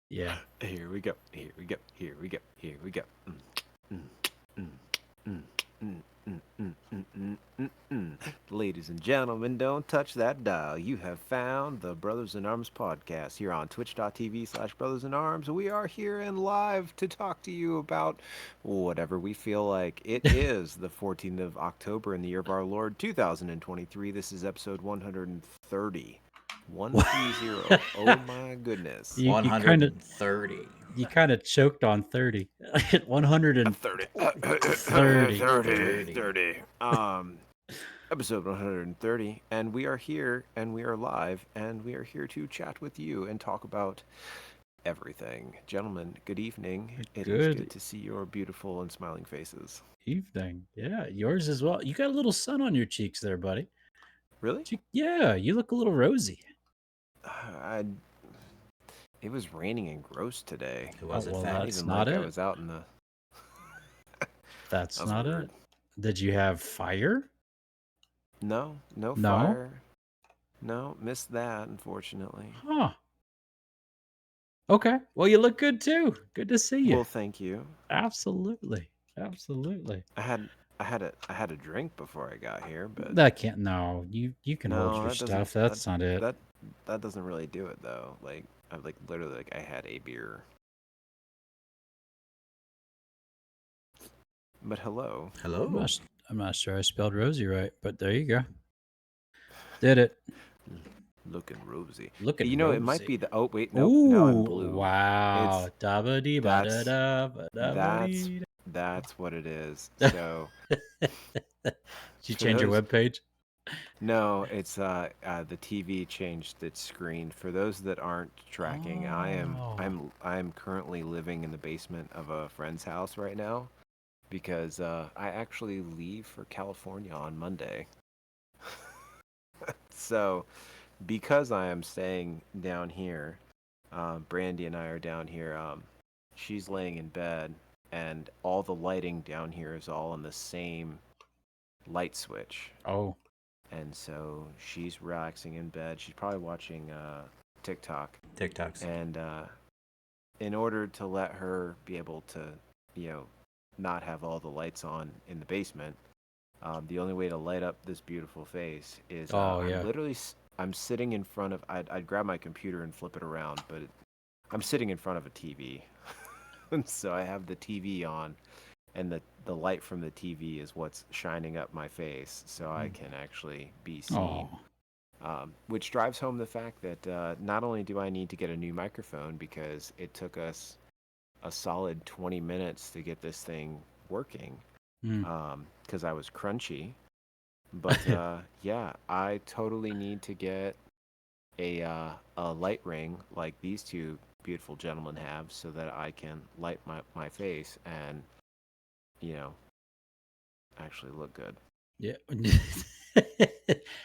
Yeah. Here we go. Here we go. Here we go. Here we go. Mm, mm, mm, mm, mm, mm, mm, mm, mm, mm. Ladies and gentlemen, don't touch that dial. You have found the Brothers in Arms podcast here on twitch.tv/Brothers in Arms. We are here and live to talk to you about whatever we feel like. It is the 14th of October in the year of our Lord 2023. This is episode 130. 130. Oh my goodness. you kind of 130. you kind of choked on 30. 30. 130. 30. 30. Episode 130. And we are here and we are live and we are here to chat with you and talk about everything. Gentlemen, good evening. It is good Good to see your beautiful and smiling faces. evening. Yeah, yours as well. You got a little sun on your cheeks there, buddy. Really? Yeah, you look a little rosy. I, it was raining and gross today. It Oh, was, in well, It's not fact. that's even not like I it. was out in the. That's That was not weird. it. Did you have fire? No, no No? fire. No, missed that, unfortunately. Huh. Okay. Well, you look good too. Good to see you. Well, thank you. Absolutely. Absolutely. I had a drink before I got here, but That can't. No, you can hold no, your that doesn't stuff. That's not it. that that doesn't really do it though. Like I like literally like I had a beer. But hello. Hello. I'm not sure I spelled rosy right, but there you go. Did it. Looking rosy. Looking You know, it might rosy. be the oh wait, nope, now I'm Ooh, blue. wow. It's Da ba dee ba da that's da ba da ba that's dee that's what it is. da. So Did you for change your those webpage? no, it's the TV changed its screen. For those that aren't tracking, Oh. I'm currently living in the basement of a friend's house right now because I actually leave for California on Monday. So, because I am staying down here, Brandy and I are down here. She's laying in bed, and all the lighting down here is all on the same light switch. Oh. And so she's relaxing in bed. She's probably watching TikTok. TikToks. And in order to let her be able to, not have all the lights on in the basement, the only way to light up this beautiful face is Oh I'm yeah. literally I'm sitting in front of. I'd grab my computer and flip it around, but I'm sitting in front of a TV, and so I have the TV on, and the light from the TV is what's shining up my face, so I can actually be seen. Oh. Which drives home the fact that not only do I need to get a new microphone because it took us a solid 20 minutes to get this thing working, Mm. because I was crunchy. But yeah, I totally need to get a light ring like these two beautiful gentlemen have, so that I can light my face and you know actually look good. Yeah.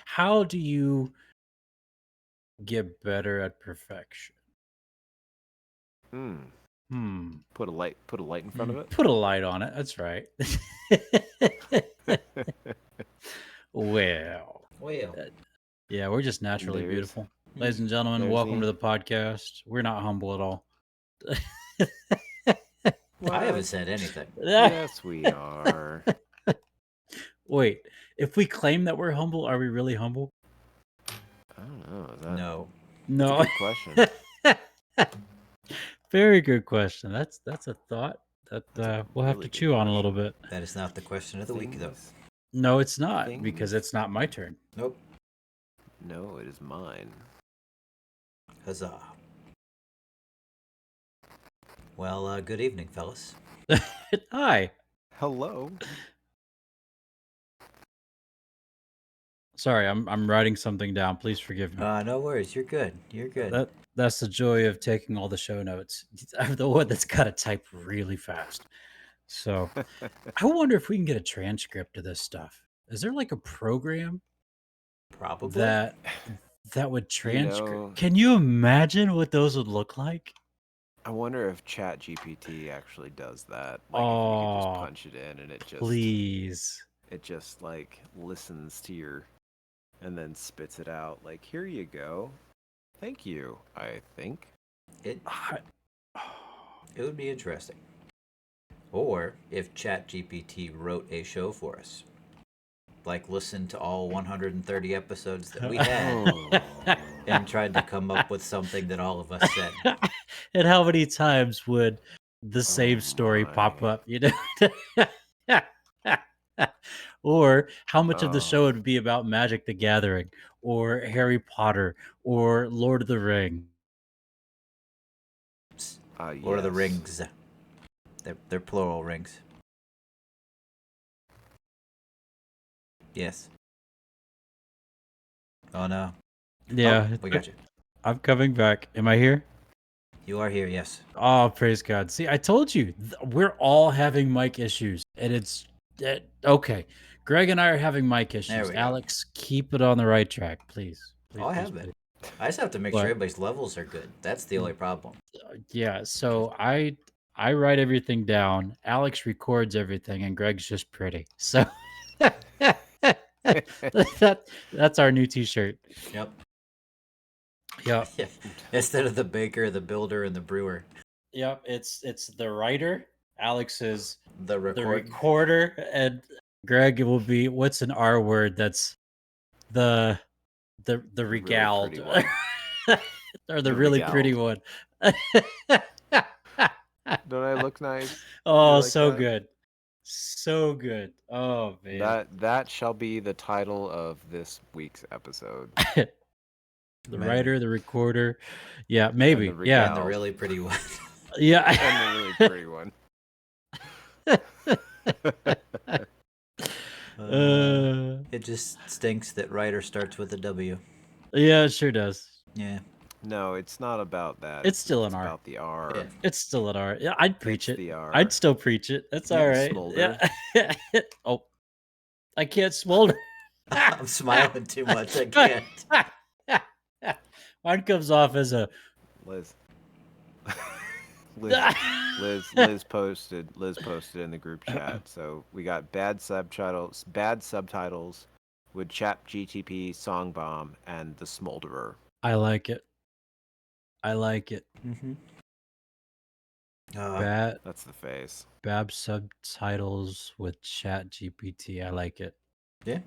How do you get better at perfection? Hmm. Hmm. Put a light in front of it. Put a light on it. That's right. Well, Well, yeah, we're just naturally There's beautiful. Ladies and gentlemen, there's welcome to the the podcast. We're not humble at all. I haven't what? said anything. Yes, we are. Wait, if we claim that we're humble, are we really humble? I don't know. No. That's a No. good question. Very good question. That's a thought that That's a we'll have really to good chew on a little question. bit. That is not the question of the week, though. Things, No, it's not because things. it's not my turn. Nope. No, it is mine. Huzzah. Well, good evening, fellas. Hi. Hello. Sorry, I'm writing something down. Please forgive me. No worries. You're good. You're good. That's the joy of taking all the show notes. I'm the one that's got to type really fast. So I wonder if we can get a transcript of this stuff. Is there like a program Probably. that would You transcript? know, Can you imagine what those would look like? I wonder if ChatGPT actually does that. Like if you could just Oh, punch it in and please. it just like listens to your and then spits it out like here you go. Thank you, I think. It I, It would be interesting. Or if ChatGPT wrote a show for us, like listen to all 130 episodes that we had Oh. and tried to come up with something that all of us said. And how many times would the Oh same story pop my. up, you know? Or how much of the Oh. show would be about Magic the Gathering or Harry Potter or Lord of the Rings? Lord of the Yes. Rings. They're plural rings. Yes. Oh no. Oh, Yeah, we got you. I'm coming back. Am I here? You are here, yes. Oh, praise God. See, I told you, we're all having mic issues. And okay. Greg and I are having mic There issues. we go. Alex, keep it on the right track, please. Oh, Please, I please, have been. please. I just have to make sure But everybody's levels are good. That's the only problem. yeah, so I write everything down. Alex records everything, and Greg's just pretty. So that's our new T-shirt. Yep. Yep, Yeah. Instead of the baker, the builder, and the brewer. yep. It's the writer. Alex is The the record. recorder, and Greg will be what's an R word? That's the the Really regaled pretty one. or the The really pretty regaled. one. Don't I look nice? You Oh, like so that? good. So good. Oh man. That shall be the title of this week's episode. The Maybe. writer, the recorder. Yeah, And the maybe. Yeah. And the regaled. really pretty one. Yeah. And the really pretty one. It just stinks that writer starts with a W. Yeah, it sure does. Yeah. No, it's not about that. It's still an It's R. about the R. Yeah. It's still an R. Yeah, I'd preach It's it. the R. I'd still preach it. That's You all can right. smolder. Yeah. Oh, I can't smolder. I'm smiling too much. I can't. Mine comes off as a Liz. Liz posted in the group chat. So we got bad subtitles with ChatGPT, Song Bomb, and the Smolderer. I like it. I like it. Mm-hmm. That's the face. Bab subtitles with Chat GPT. I like it. Yeah.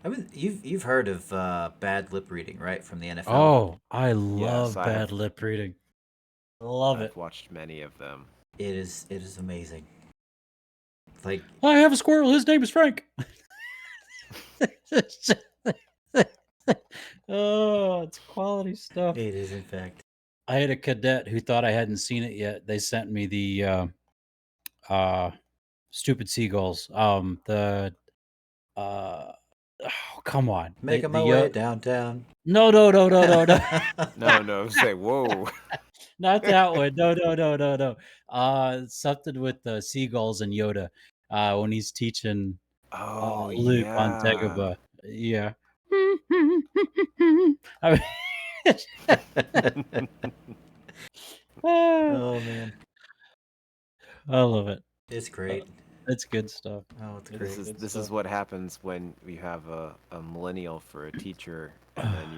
I mean, you've heard of bad lip reading, right, from the NFL? Oh, I Yes, love bad lip reading. Love I've it. watched many of them. It is amazing. Like, I have a squirrel. His name is Frank. Oh, it's quality stuff. it is in fact. I had a cadet who thought I hadn't seen it yet. They sent me the uh stupid seagulls. Oh, come on. Making my way downtown. No. No, say whoa. Not that one. No. Something with the seagulls and Yoda. When he's teaching Oh Luke on yeah. Dagobah. Yeah. I Oh man, I love it. it's Uh, great. It's good stuff. Oh, it's It's great. good This is stuff. what happens when you have a millennial for a teacher, and then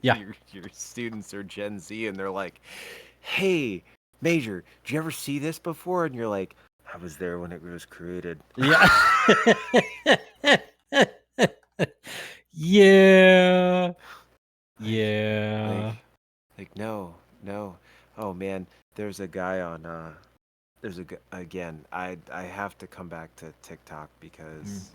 Yeah. your students are Gen Z, and they're like, "Hey, Major, did you ever see this before?" And you're like, "I was there when it was created." Yeah. Yeah. Yeah. Like no. Oh man, there's a guy on again. I have to come back to TikTok because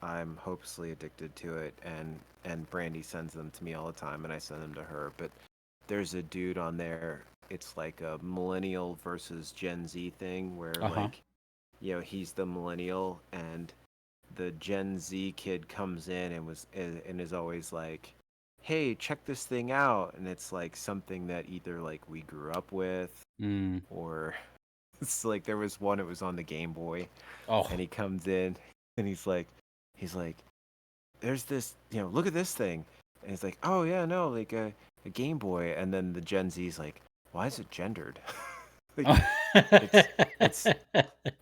I'm hopelessly addicted to it, and Brandy sends them to me all the time, and I send them to her. But there's a dude on there. It's like a millennial versus Gen Z thing where Uh-huh. like, he's the millennial and the Gen Z kid comes in and is always like, "Hey, check this thing out," and it's like something that either like we grew up with Mm. or it's like there was one. It was on the Game Boy, Oh. and he comes in and he's like, "There's this, look at this thing," and he's like, "Oh yeah, no, like a Game Boy," and then the Gen Z's like, "Why is it gendered?" Like it's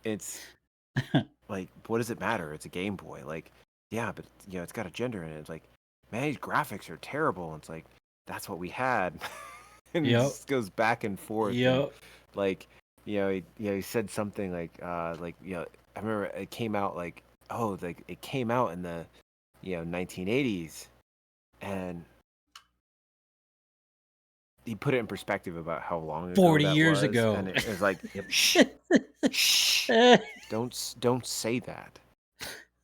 it's like, what does it matter? It's a Game Boy. Like, yeah, but it's got a gender in it. It's like, man, these graphics are terrible. It's like, that's what we had. and he Yep. just goes back and forth, and Yep. like, he said something like, I remember it came out like, oh, like it came out in the 1980s, and he put it in perspective about how long ago 40 that years was, ago. and it was like, Yep. shh, shh, don't say that.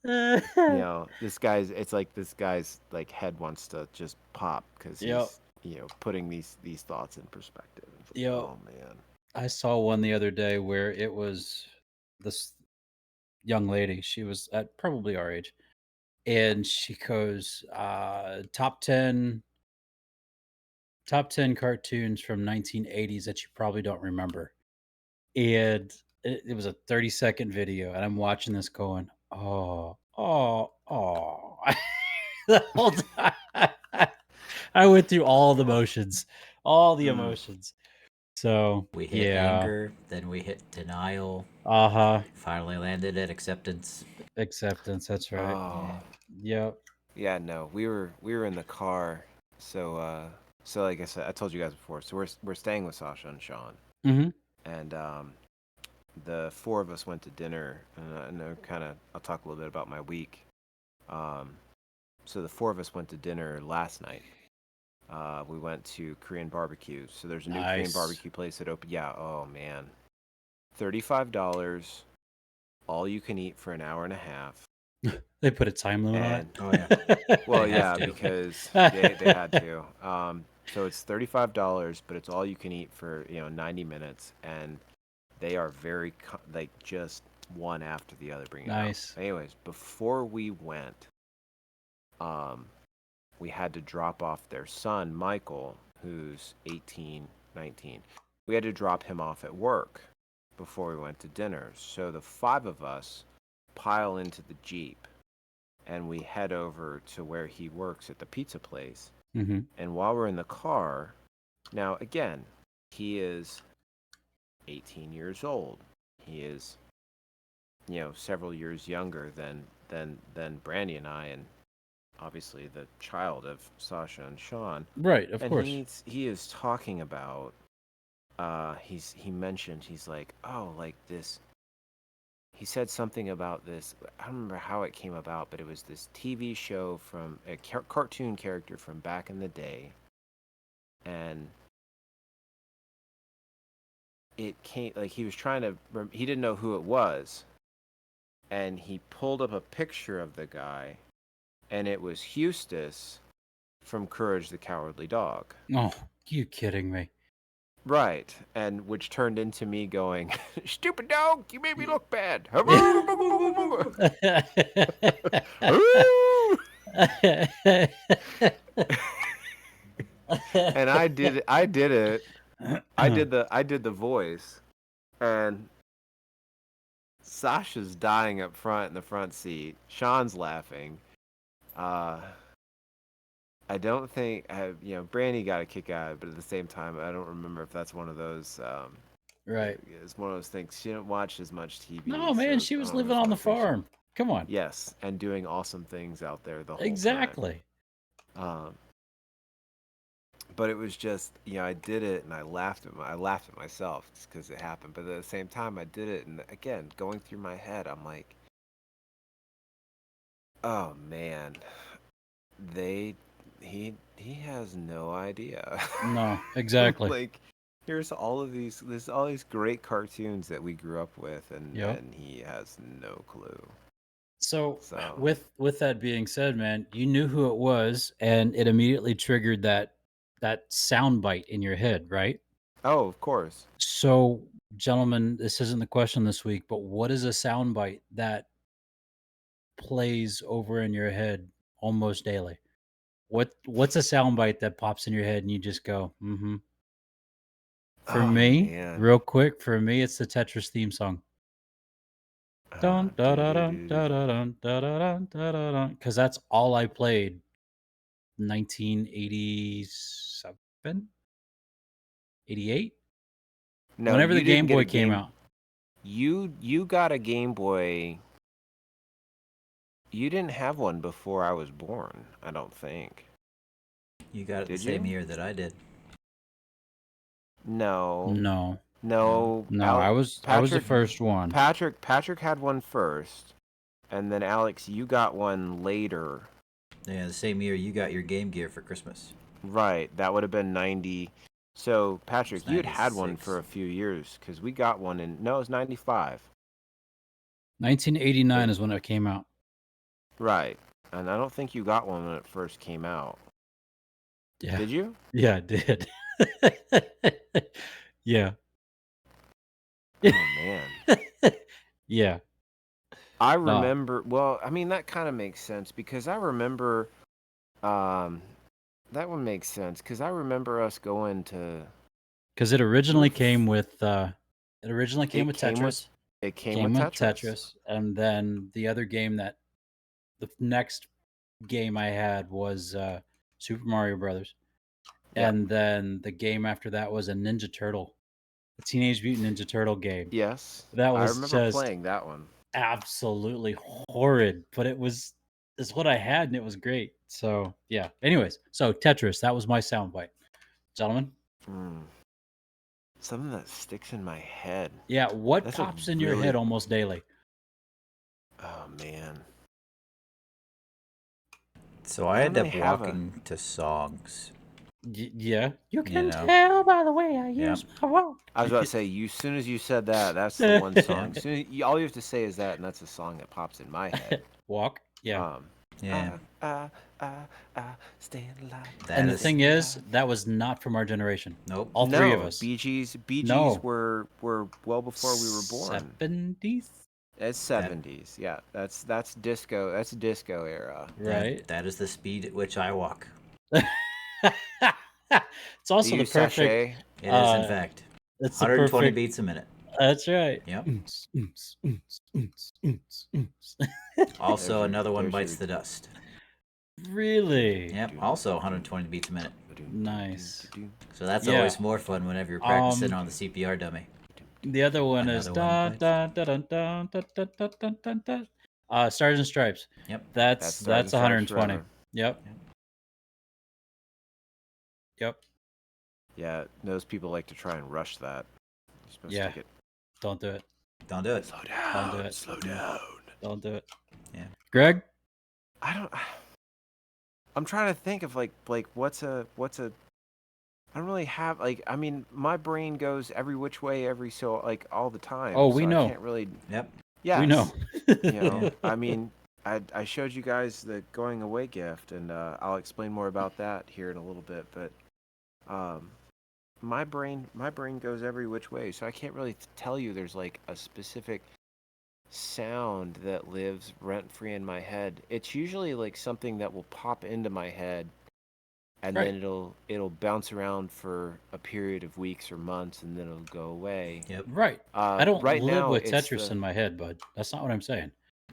It's like this guy's like head wants to just pop because Yep. he's putting these thoughts in perspective. It's like, Yep. oh man. I saw one the other day where it was this young lady. She was at probably our age. And she goes, top 10 cartoons from 1980s that you probably don't remember. And it was a 30-second video, and I'm watching this going, "Oh, oh, oh." The whole time. I went through all the motions, all the Mm. emotions. So, We hit yeah. anger, then we hit denial, Uh-huh. finally landed at acceptance. Acceptance, that's right. Oh Yeah. Yep. yeah, no, we were in the car, so like I said, I told you guys before, so we're staying with Sasha and Sean, Mhm. and the four of us went to dinner, and I'll talk a little bit about my week. Um, so the four of us went to dinner last night. We went to Korean barbecue. So there's a new Korean Nice. barbecue place that opened. Yeah, oh man, $35, all you can eat for an hour and a half. They put a time limit on And Oh yeah. well, They have yeah, to. because they had to. So it's $35, but it's all you can eat for 90 minutes, and they are very like just one after the other, bring it out. Nice. Anyways, before we went, um, we had to drop off their son Michael, who's 18, 19. We had to drop him off at work before we went to dinner. So the five of us pile into the Jeep and we head over to where he works at the pizza place. Mhm. And while we're in the car, now again, he is 18 years old. He is, several years younger than Brandy and I, and obviously the child of Sasha and Sean. Right, of And course. he is talking about he mentioned, he's like, oh, like this, he said something about this, I don't remember how it came about, but it was this TV show from a cartoon character from back in the day, and it came like he was trying to he didn't know who it was, and he pulled up a picture of the guy, and it was Eustace from Courage the Cowardly Dog. Oh, you kidding me? Right, and which turned into me going, "Stupid dog, you made me look bad." And I did it. I did the voice, and Sasha's dying up front in the front seat. Sean's laughing. Uh, I don't think Brandy got a kick out of it, but at the same time, I don't remember if that's one of those. Right. It's one of those things. She didn't watch as much TV, No, man, so she I was don't know if living it's on one the of those things. farm. Come on. Yes, and doing awesome things out there the whole time. Exactly. Um, but it was just, I did it and I laughed at myself just because it happened. But at the same time, I did it, and again, going through my head, I'm like, oh man, they he has no idea. No, exactly. Like, there's all these great cartoons that we grew up with, Yep. and he has no clue. So, So, with that being said, man, you knew who it was, and it immediately triggered that sound bite in your head, right? oh, of course. So, gentlemen, this isn't the question this week, but what is a sound bite that plays over in your head almost daily? What's a sound bite that pops in your head and you just go, "Mhm." For Oh me, man. real quick, for me, it's the Tetris theme song. Dun da da dun da da dun da da dun da da dun, because that's all I played 1987, 88, No, whenever the you didn't Game get a Boy came game. out. You got a Game Boy. You didn't have one before I was born, I don't think. You got it the Did same you? year that I did. No. No. No. No, I was the first one. Patrick had one first, and then Alex, you got one later. Yeah, the same year you got your Game Gear for Christmas. Right. That would have been 90. So, Patrick, It's you had one 96. for a few years because we got one in. No, it was 95. 1989 is when it came out. Right. And I don't think you got one when it first came out. Yeah. Did you? Yeah, it did. Yeah. Oh, man. Yeah. I No, remember. Well, I mean, that kind of makes sense because I remember. That one makes sense because I remember us going to. because it originally came with It came with. Tetris. It came Came with with Tetris. Tetris, and then the other game that the next game I had was Super Mario Brothers, Yep. and then the game after that was a Ninja Turtle, a Teenage Mutant Ninja Turtle game. Yes. That I was remember just playing that one. absolutely horrid, but it's what I had, and it was great. So yeah. Anyways, so Tetris, that was my soundbite, gentlemen. Something that sticks in my head. Yeah, what That's pops in your head almost daily? Oh man. So I I end don't up really have walking to songs. Yeah, you can know. tell by the way I Yep. use my walk. I was about to say, as soon as you said that, that's the one song. All you have to say is that, and that's a song that pops in my head. Walk, yeah. Yeah. Staying alive. That And the is- thing is, that was not from our generation. Nope. All three of us. Bee Gees No. were well before we were born. 70s, It's 70s. Yeah, that's disco. That's disco era. right? That is the speed at which I walk. It's also Do the you perfect. sachet? It is, in fact, It's the 120 perfect. beats a minute. That's right. Yep. Really? Also, There's another one your- bites the dust. Really? Yep. Also, 120 beats a minute. Nice. So that's Yeah. always more fun whenever you're practicing Um, on the CPR dummy. The other one is Another one da da da da da da da da da da. Stars and Stripes. Yep. That's Stars and Stripes 120. forever. Yep. Yep. Yeah, those people like to try and rush that. You're supposed Yeah. to get Don't do it. Don't do it. slow down. Don't do it. Slow down. Don't do it. Yeah. Greg? I'm trying to think of like what's a I don't really have I mean my brain goes every which way every so like all the time. Oh, we so know. I can't really. Yep. Yes. We know. You know, I mean, I showed you guys the going away gift, and I'll explain more about that here in a little bit. But my brain goes every which way, so I can't really tell you there's like a specific sound that lives rent free in my head. It's usually like something that will pop into my head, and Right. then it'll bounce around for a period of weeks or months, and then it'll go away. Yep. Right. I don't right live now, with it's Tetris the- in my head, bud. That's not what I'm saying.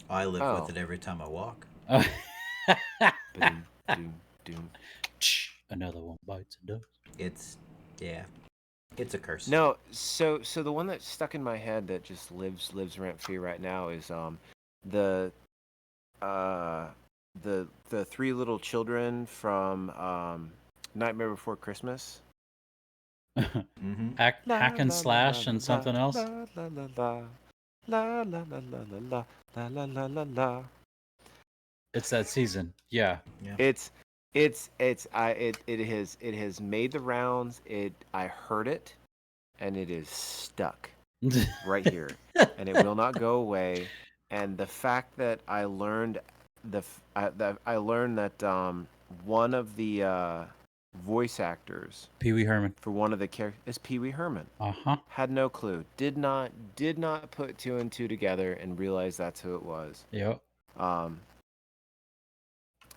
I live Oh. with it every time I walk. Ba-doom, doom, doom. Another one bites the dust. It's a curse. No, so the one that's stuck in my head that just lives rent free right now is the three little children from Nightmare Before Christmas. Mm-hmm. Hack and slash and something else. La la la la la la la la la la la la la. It's that season. Yeah. Yeah. It has made the rounds. I heard it, and it is stuck right here, and it will not go away. And the fact that I learned that one of the voice actors Pee Wee Herman. for one of the characters is Pee Wee Herman. Uh-huh. Had no clue. Did not put two and two together and realize that's who it was. Yep.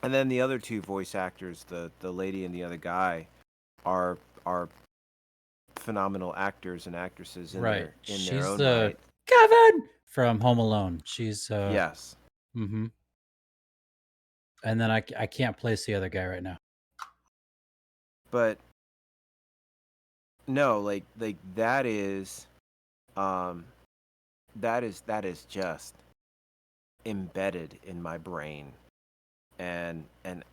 And then the other two voice actors, the lady and the other guy, are phenomenal actors and actresses in Right. their She's own the right. Kevin from Home Alone. She's Yes. Mm-hmm. And then I can't place the other guy right now. But no, like that is just embedded in my brain. And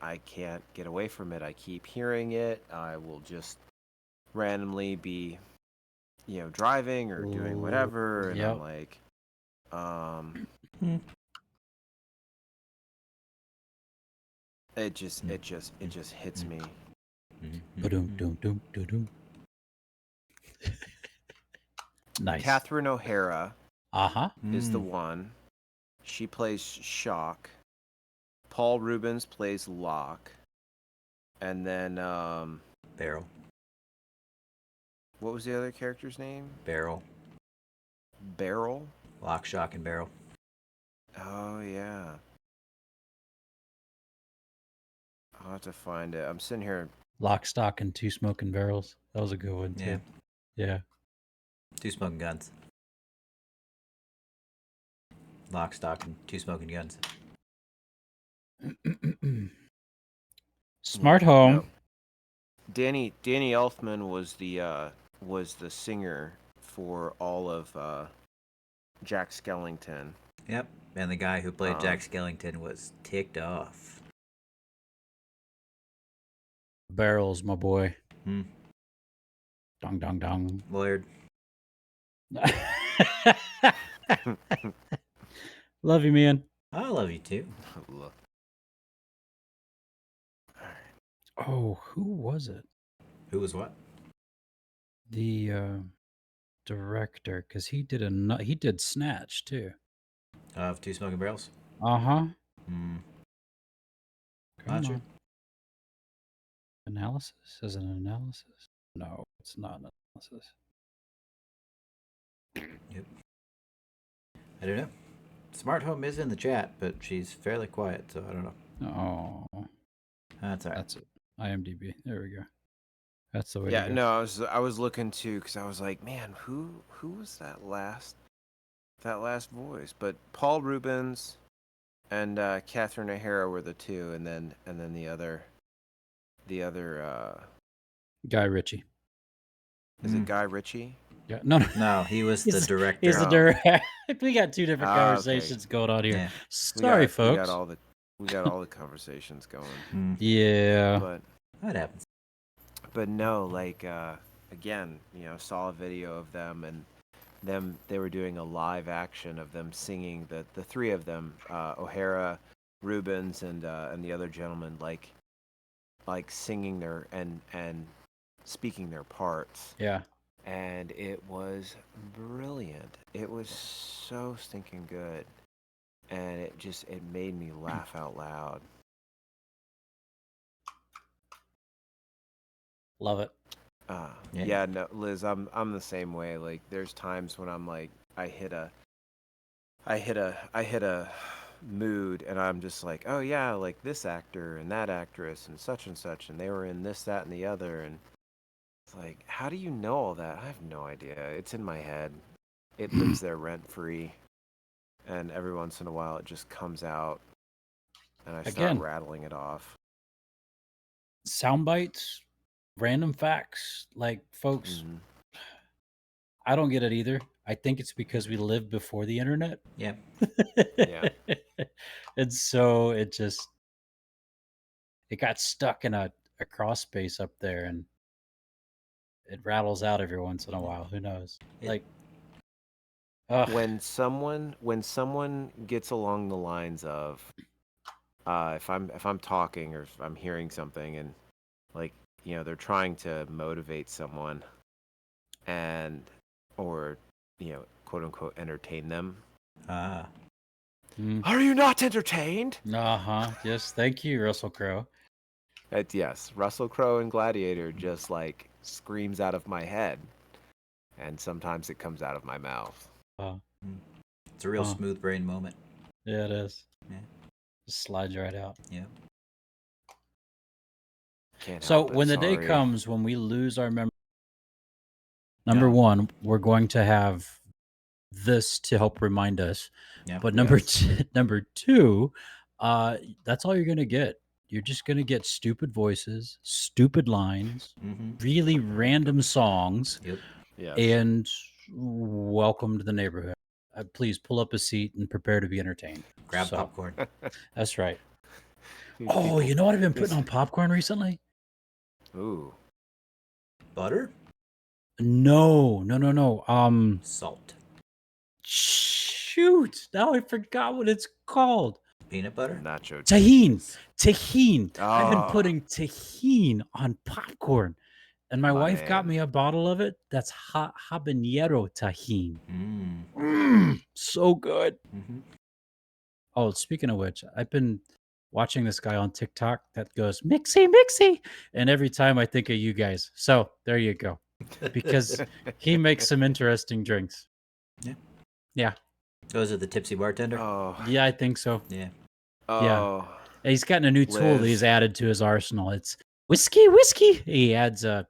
I can't get away from it. I keep hearing it. I will just randomly be driving or doing Ooh, whatever, and I'm yep. like, Hmm. it just hits me. Ba-dum, dum, dum, dum, dum. Nice. Catherine O'Hara Uh-huh. is the one. She plays Shock. Paul Rubens plays Locke. And then Barrel. what was the other character's name? Barrel. Beryl? Lock, shock, and barrel. Oh yeah. I'll have to find it. I'm sitting here. Lock, stock, and 2 smoking barrels. That was a good one, too. Yeah. 2 smoking guns. Lock, stock, and 2 smoking guns. Smart home. No. Danny Elfman was the singer for all of Jack Skellington. Yep. And the guy who played Jack Skellington was ticked off. Barrels, my boy. Hmm. Dong, dong, dong. Lawyered. Love you, man. I love you too. Oh, who was it? Who was what? The director, because he did Snatch too. Of 2 smoking barrels? Uh-huh. Hmm. Come Not sure. on. Analysis? Is it an analysis? No, it's not an analysis. Yep. I don't know. Smart home is in the chat, but she's fairly quiet, so I don't know. Oh, That's all right. that's it. IMDb. There we go. That's the way Yeah, to go. no, I was looking too because I was like, man, who was that last voice? But Paul Rubens and Catherine O'Hara were the two, and then the other Guy Ritchie. is it Guy Ritchie? Yeah, no. No, he was the director. He's the director. We got 2 different Okay. conversations going on here. Yeah. Sorry, folks. We got all the conversations going. Yeah. But That happens. But no, like again, saw a video of them and they were doing a live action of them singing, the 3 of them, O'Hara, Rubens, and the other gentleman, like singing their and speaking their parts. Yeah. And it was brilliant. It was so stinking good. And it made me laugh out loud. Love it. Yeah, no, Liz, I'm the same way. Like, there's times when I'm like, I hit a mood, and I'm just like, oh yeah, like this actor and that actress and such, and they were in this, that, and the other, and it's like, how do you know all that? I have no idea. It's in my head. It lives there rent free, and every once in a while, it just comes out, and I start rattling it off. Soundbites, random facts, like, folks. I don't get it either. I think it's because we lived before the internet. Yeah. Yeah. And so it got stuck in a crawl space up there, and it rattles out every once in a while. Who knows? When someone gets along the lines of if I'm talking or if I'm hearing something and like they're trying to motivate someone or quote unquote entertain them. Are you not entertained? Yes, thank you, Russell Crowe. Yes, Russell Crowe in Gladiator just like screams out of my head, and sometimes it comes out of my mouth. It's a real smooth brain moment. Yeah, it is. Yeah. Just slides right out. Yeah. So when the day comes when we lose our memory, number one, we're going to have this to help remind us. Yeah. But number two, that's all you're gonna get. You're just gonna get stupid voices, stupid lines, really random songs. Yep. Yes. And welcome to the neighborhood. Please pull up a seat and prepare to be entertained. Grab popcorn. That's right. Oh, you know what I've been putting on popcorn recently? Ooh. Butter? No, no, no, no. Salt. Shoot! Now I forgot what it's called. Peanut butter? Nacho Tahine. cheese. Tahine. I've been Oh, putting tahine on popcorn, and my my wife got man. me a bottle of it. That's habanero tahine. Mm. So good. Mm-hmm. Oh, speaking of which, I've been watching this guy on TikTok that goes mixy mixy, and every time I think of you guys. So there you go, because he makes some interesting drinks. Yeah. Yeah, Those are the tipsy bartender. Oh, yeah, I think so. Yeah. Yeah, oh, and he's gotten a new tool that he's Liz. added to his arsenal. It's whiskey, whiskey. He adds a,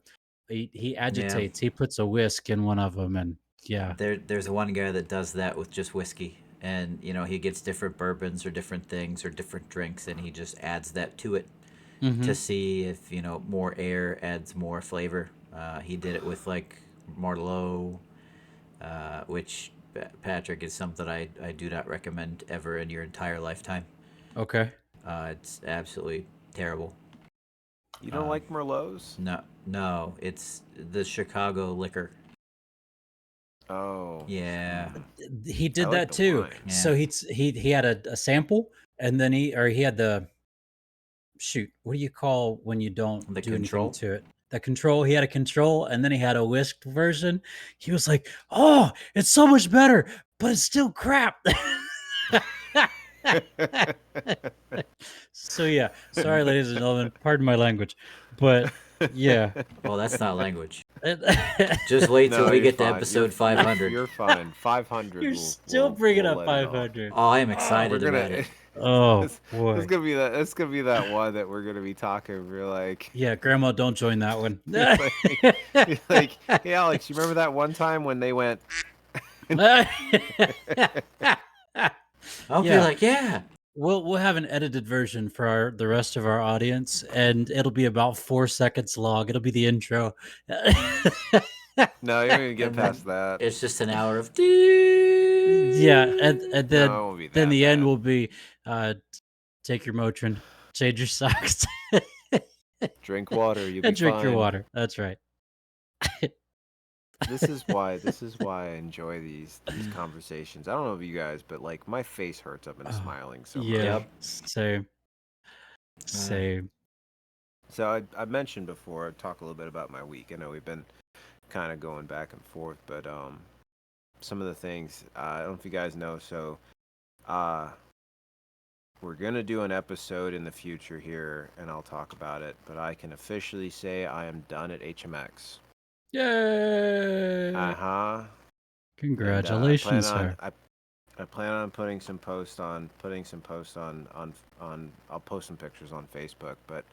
he Yeah. agitates. He puts a whisk in one of them, and yeah. There's one guy that does that with just whiskey, and he gets different bourbons or different things or different drinks, and he just adds that to it Mm-hmm. to see if more air adds more flavor. He did it with like Merlot, which Patrick is something I do not recommend ever in your entire lifetime. Okay. It's absolutely terrible. You don't Um, like Merlots? no, no, it's the Chicago liquor. Oh, Yeah, He I did like that the too. wine. yeah. So he had a sample, and then he had the shoot. What do you call when you don't The do anything control. to it? The control. He had a control, and then he had a whisked version. He was like, "Oh, it's so much better, but it's still crap." So yeah, sorry, ladies and gentlemen. Pardon my language, but yeah. Well, that's not language. Just wait till No, we you're get to fine. episode 500. You're fine. 500. You're We'll still we'll bringing we'll up let it off. 500. Oh, I am We're excited gonna. about it. Oh This boy. gonna be that. It's gonna be that one that we're gonna be talking. We're like, Yeah, Grandma, don't join that one. you're you're like, hey Alex, you remember that one time when they went? I'll be Yeah, like, yeah. we'll have an edited version for the rest of our audience, and it'll be about 4 seconds long. It'll be the intro. No, you don't even get And then past that. it's just an hour of. Yeah, and No, it won't be then that the end bad. will be take your Motrin, change your socks, Drink water, you'll be and drink your fine. water. That's right. This is why I enjoy these conversations. I don't know about you guys, but like my face hurts. I've been Oh, smiling so much. yeah, Yep. same, Uh, same. So I mentioned before. I talk a little bit about my week. I know we've been kind of going back and forth, but some of the things I don't know if you guys know. So uh, we're gonna do an episode in the future here, and I'll talk about it. But I can officially say I am done at HMX. Yay! Uh-huh. And Congratulations, sir. I plan on putting some posts on I'll post some pictures on Facebook. But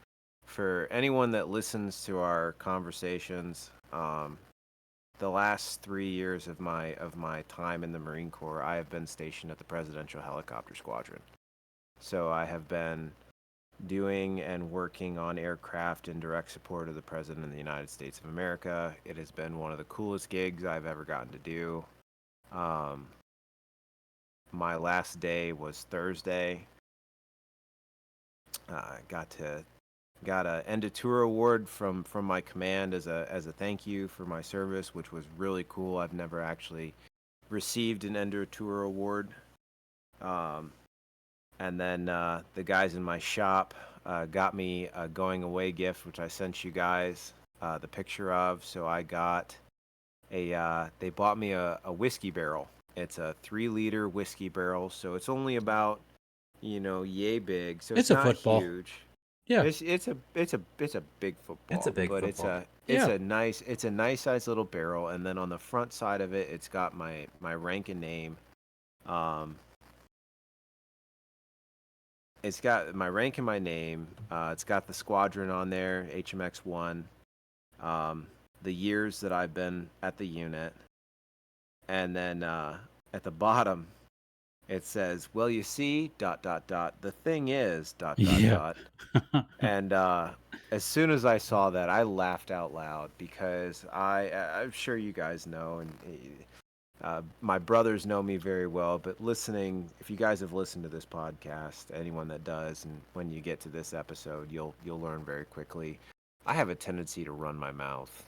for anyone that listens to our conversations, the last 3 years of my time in the Marine Corps, I have been stationed at the Presidential Helicopter Squadron. So I have been doing and working on aircraft in direct support of the President of the United States of America. It has been one of the coolest gigs I've ever gotten to do. Um, my last day was Thursday. Got a end of tour award from my command as a thank you for my service, which was really cool. I've never actually received an end of tour award. And then the guys in my shop got me a going away gift, which I sent you guys the picture of. So I got they bought me a whiskey barrel. It's a 3-liter whiskey barrel, so it's only about yay big. So It's it's a not football. huge. Yeah, It's a big football. It's a big but football. it's Yeah. a nice sized little barrel, and then on the front side of it, it's got my rank and name. Um, it's got my rank and my name. It's got the squadron on there, HMX1. The years that I've been at the unit, and then at the bottom it says, "Well, you see, dot dot dot. The thing is, dot dot Yeah. dot." And as soon as I saw that, I laughed out loud because I'm sure you guys know, and my brothers know me very well. But listening, if you guys have listened to this podcast, anyone that does, and when you get to this episode, you'll learn very quickly. I have a tendency to run my mouth,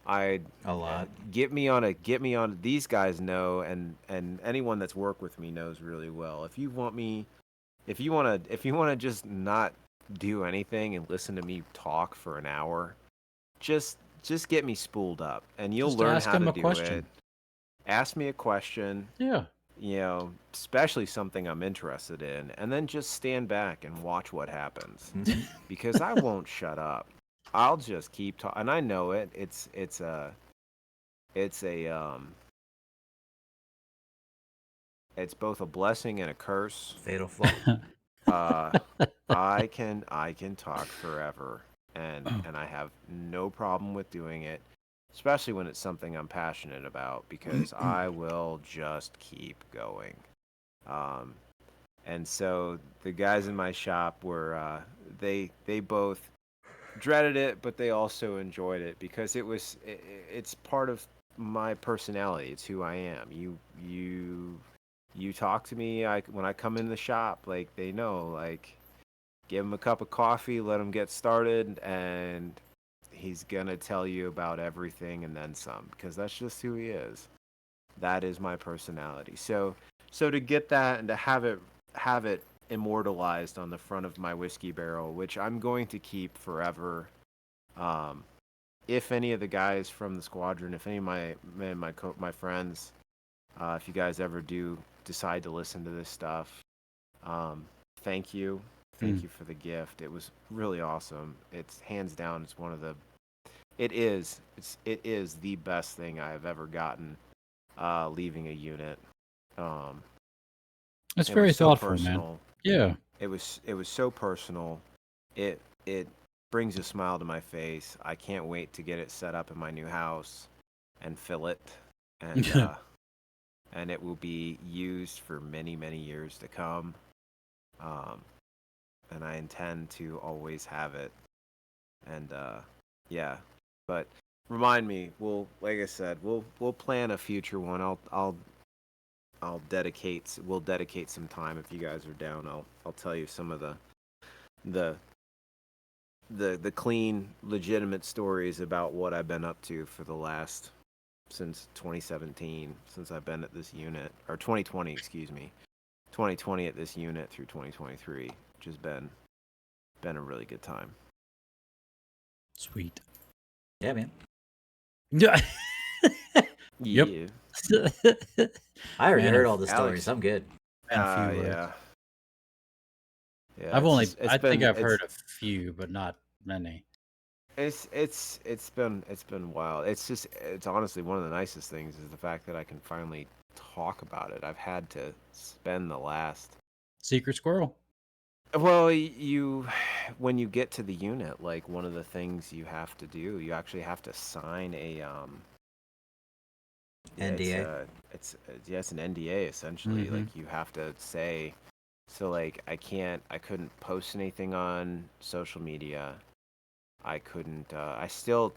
I A lot. get me on. These guys know, and anyone that's worked with me knows really well. If you want me, if you wanna just not do anything and listen to me talk for an hour, just get me spooled up, and you'll Just learn ask how him to a do it. question. Ask me a question, Yeah. especially something I'm interested in, and then just stand back and watch what happens. Mm-hmm. Because I won't shut up. I'll just keep talking, and I know it. It's a it's both a blessing and a curse. Fatal flaw. Uh, I can talk forever, and I have no problem with doing it, especially when it's something I'm passionate about, because I will just keep going. Um, and so the guys in my shop were they both dreaded it, but they also enjoyed it because it's part of my personality. It's who I am. You talk to me. When I come in the shop, like they know, like give him a cup of coffee, let him get started, and he's gonna tell you about everything and then some because that's just who he is. That is my personality. So to get that and to have it immortalized on the front of my whiskey barrel, which I'm going to keep forever. Um, if any of the guys from the squadron, if any of my friends, if you guys ever do decide to listen to this stuff, um, thank you, thank Mm. you for the gift. It was really awesome. It's hands down. It's one of the. It is the best thing I have ever gotten. Leaving a unit. Um, It's it was very so thoughtful, man. personal. Yeah. It was so personal. It brings a smile to my face. I can't wait to get it set up in my new house and fill it, and and it will be used for many many years to come. Um, and I intend to always have it. And yeah, but remind me. Like I said, we'll plan a future one. We'll dedicate some time if you guys are down. I'll tell you some of the the clean, legitimate stories about what I've been up to for the last since 2017, since I've been at this unit, or 2020, excuse me, 2020 at this unit through 2023, which has been a really good time. Sweet. Yeah, man. Yeah. Yep. Yeah, I already Man, heard all the Alex. stories. I'm good. man, a few words. Yeah, yeah. I've only, It's I think been I've heard a few, but not many. it's been wild. It's honestly one of the nicest things is the fact that I can finally talk about it. I've had to spend the last. Secret Squirrel. Well, you when you get to the unit, like one of the things you have to do, you actually have to sign a yeah, NDA. it's an NDA essentially. Mm-hmm. Like you have to say, so like I couldn't post anything on social media. I couldn't I still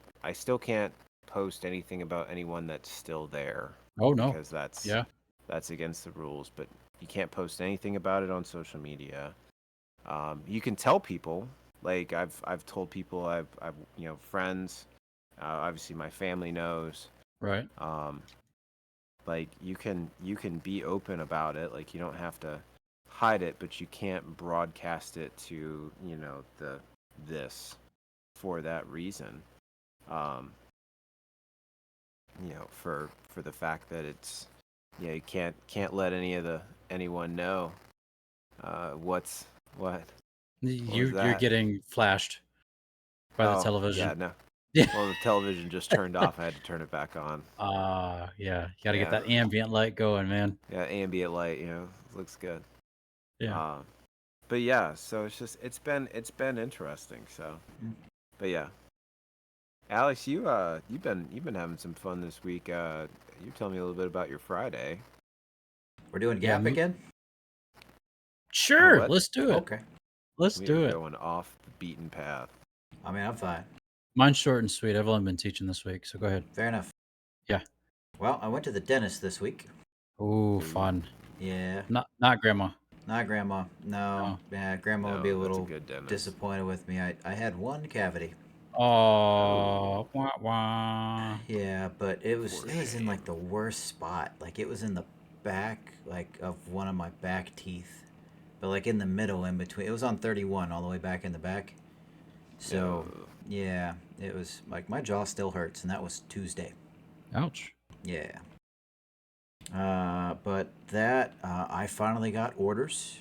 can't post anything about anyone that's still there Oh no. because that's Yeah. that's against the rules, but you can't post anything about it on social media. You can tell people, like I've told people, I've friends, obviously my family knows. Right. Um, like you can be open about it, like you don't have to hide it, but you can't broadcast it to the this for that reason. Um, for the fact that it's you can't let anyone know what's what was You're that. getting flashed by the Oh, yeah, television. no. Yeah. Well, the television just turned off. I had to turn it back on. Yeah. You got to get Yeah. that ambient light going, man. Yeah, ambient light, looks good. Yeah. Um, but yeah, so it's been interesting. So, Mm. but yeah, Alex, you've been having some fun this week. You tell me a little bit about your Friday. We're doing Yeah. Gap again? Oh, Sure. Let's do it. Okay. Let's we are do it. going off the beaten path. I mean, I'm fine. Mine's short and sweet. I've only been teaching this week, so go ahead. Fair enough. Yeah. Well, I went to the dentist this week. Oh, Ooh, fun. Yeah. Not grandma. Not grandma. No. No. Yeah, grandma would be no, a that's a little good dentist. disappointed with me. I had one cavity. Oh, wah, wah. Yeah, but For it was in like shame. the worst spot. Like it was in the back, like of one of my back teeth, but like in the middle, in between. It was on 31, all the way back in the back. So No. yeah, it was like my jaw still hurts, and that was Tuesday. Ouch. Yeah. But that I finally got orders.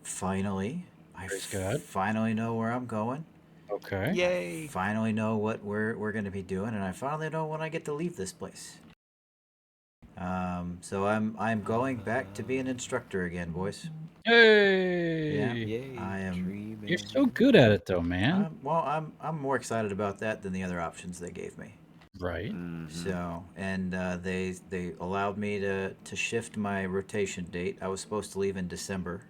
Finally, Praise God. finally know where I'm going. Okay. I Yay. finally know what we're gonna be doing, and I finally know when I get to leave this place. So I'm going back to be an instructor again, boys. Yeah, Hey. I Yay. am. You're Dreaming. so good at it, though, man. Well, I'm more excited about that than the other options they gave me. Right. Mm-hmm. So, and they allowed me to shift my rotation date. I was supposed to leave in December.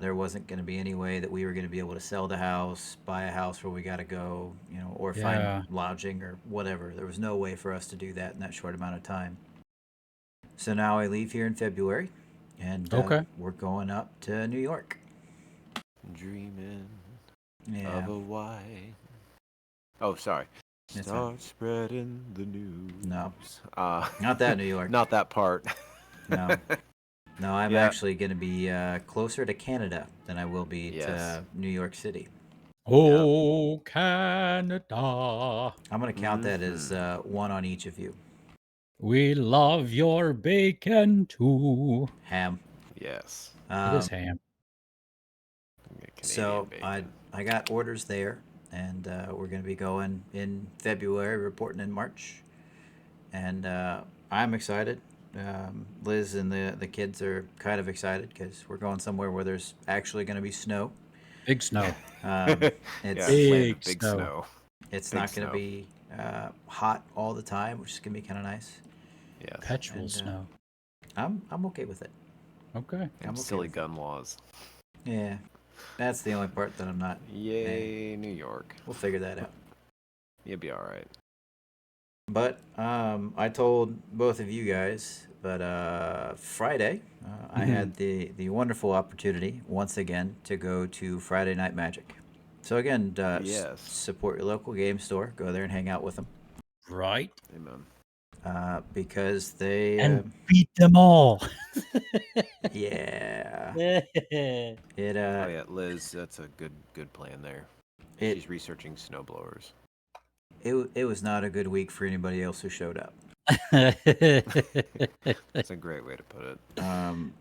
There wasn't going to be any way that we were going to be able to sell the house, buy a house where we got to go, or find Yeah. lodging or whatever. There was no way for us to do that in that short amount of time. So now I leave here in February, and Okay. we're going up to New York. Dreaming Yeah, of a white. Oh, sorry. that's fine. Start spreading the No, news. not that New York. Not that part. No, no, I'm Yeah. actually going to be closer to Canada than I will be Yes. to New York City. Yeah. Oh, Canada. I'm going to count that as Mm-hmm. one on each of you. We love your bacon too. Ham. Yes. It is Um, ham. Canadian so bacon. I got orders there, and we're going to be going in February, reporting in March, and I'm excited. Liz and the kids are kind of excited because we're going somewhere where there's actually going to be snow. Big snow. Um, Yeah, it's land of Big big snow. snow. it's Big not going to snow. be hot all the time, which is going to be kind of nice, Yes. Perpetual and snow. I'm okay with it. Okay. And I'm okay silly with it. gun laws. Yeah, that's the only part that I'm not. Yay, New York. We'll figure that out. You'll be all right. But I told both of you guys, but Friday I had the wonderful opportunity once again to go to Friday Night Magic. So again, Yes. support your local game store. Go there and hang out with them Right. Amen. because they, And beat them all. yeah, Yeah. it Oh yeah, Liz, that's a good plan there. it She's researching snowblowers. it was not a good week for anybody else who showed up. That's a great way to put it.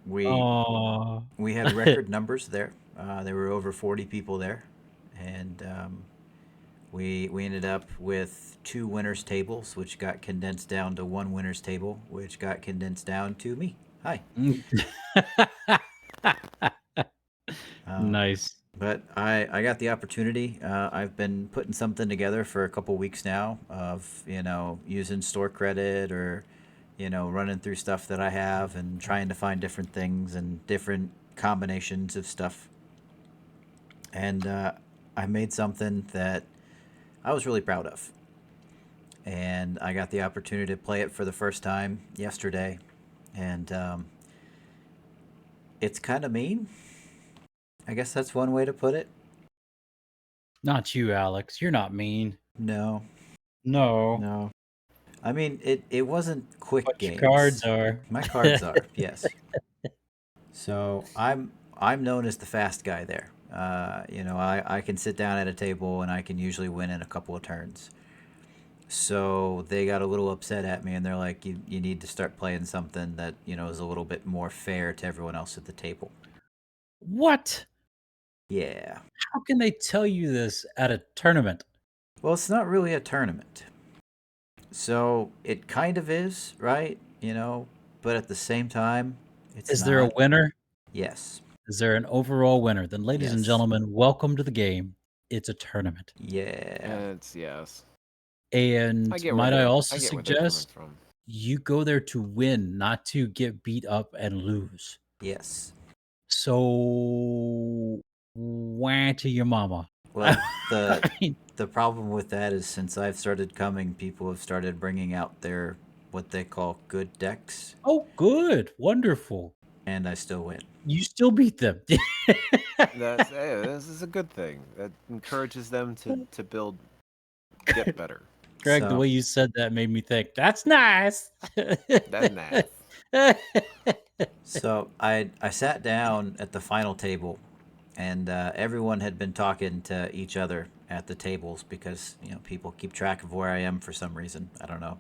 We Aw. we had record numbers there. There were over 40 people there, and we ended up with two winners tables, which got condensed down to one winners table, which got condensed down to me. Hi. Um, Nice. but I got the opportunity. I've been putting something together for a couple weeks now of using store credit or running through stuff that I have and trying to find different things and different combinations of stuff. And I made something that I was really proud of. And I got the opportunity to play it for the first time yesterday. And it's kind of mean. I guess that's one way to put it. Not you, Alex. You're not mean. No, No. no. I mean, it wasn't quick But your cards games. are. My cards are, yes. So I'm known as the fast guy there. I can sit down at a table and I can usually win in a couple of turns. So they got a little upset at me and they're like, you need to start playing something that, is a little bit more fair to everyone else at the table. What? Yeah. How can they tell you this at a tournament? Well, it's not really a tournament. So it kind of is, right? But at the same time, it's Is there a not. winner? Yes. Is there an overall winner? Then, ladies and Yes. gentlemen, welcome to the game. It's a tournament. Yeah. It's yes. I And get where might I they're also I get where they're coming suggest from. you go there to win, not to get beat up and lose. Yes. So, wah to your mama. Well, I the mean, the problem with that is since I've started coming, people have started bringing out their what they call good decks, oh, good. Wonderful. and I still win. You still beat them. This is a good thing. That encourages them to get better. Greg, the So way you said that made me think, that's nice. That's nice. So I sat down at the final table, and everyone had been talking to each other at the tables because people keep track of where I am for some reason. I don't know.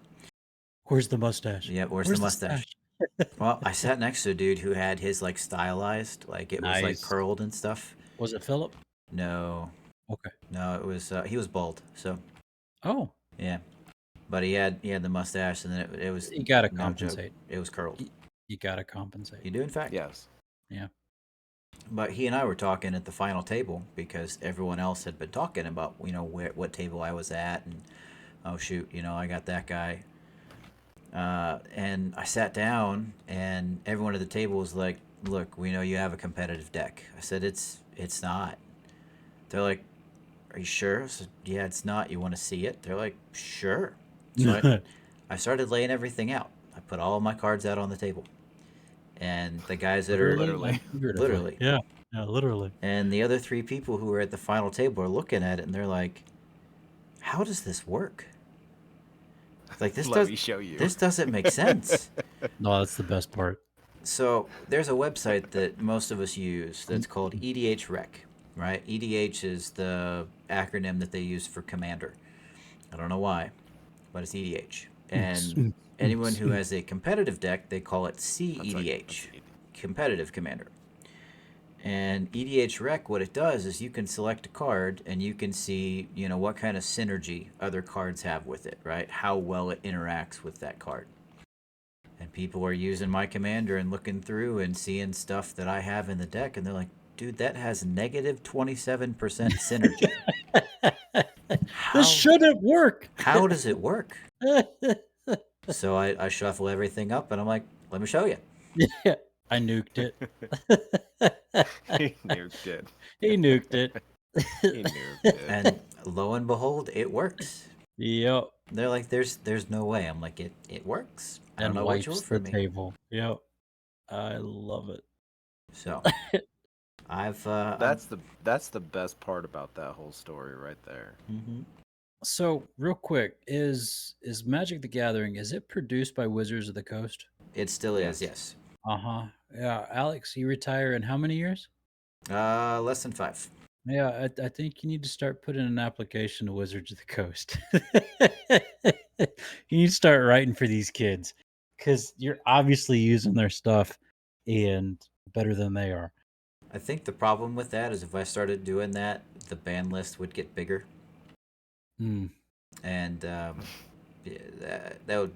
Where's the mustache? Yeah, where's the Where's the mustache? stash? Well, I sat next to a dude who had his like stylized, like it was like Nice. curled and stuff. Was it Philip? No, Okay. no, it was he was bald. So Oh, yeah, but he had the mustache, and then it was you gotta no joke. compensate. It was curled. You gotta compensate. You do, in fact. Yes. Yeah. But he and I were talking at the final table because everyone else had been talking about what table I was at, and oh shoot, I got that guy. And I sat down, and everyone at the table was like, "Look, we know you have a competitive deck." I said, "It's not." They're like, "Are you sure?" I said, "Yeah, it's not. You want to see it?" They're like, "Sure." So I started laying everything out. I put all my cards out on the table, and the guys that are Literally Literally. and figuratively. literally, Yeah. Yeah, literally. and the other three people who were at the final table are looking at it, and they're like, "How does this work? Like Let me show you. this doesn't make sense." No, that's the best part. So there's a website that most of us use that's called EDH Rec, right? EDH is the acronym that they use for commander. I don't know why, but it's EDH. And anyone who has a competitive deck, they call it CEDH, competitive commander. And EDH Rec, what it does is you can select a card and you can see, what kind of synergy other cards have with it, right? How well it interacts with that card. And people are using my commander and looking through and seeing stuff that I have in the deck, and they're like, dude, that has negative 27% synergy. This shouldn't work. How does it work? So I shuffle everything up, and I'm like, let me show you. Yeah, I nuked it. He nuked it. He nuked it. He nuked it. And lo and behold, it works. Yep. They're like, there's no way. I'm like, it works. I don't And know what you wipes want from the me. table. Yep. I love it. So I've That's the best part about that whole story right there. Mm-hmm. So, real quick, is Magic the Gathering, is it produced by Wizards of the Coast? It still is, Yes. yes. Uh-huh. Yeah, Alex, you retire in how many years? Less than 5. Yeah, I think you need to start putting an application to Wizards of the Coast. You need to start writing for these kids because you're obviously using their stuff and better than they are. I think the problem with that is if I started doing that, the ban list would get bigger, Hmm. and yeah, that would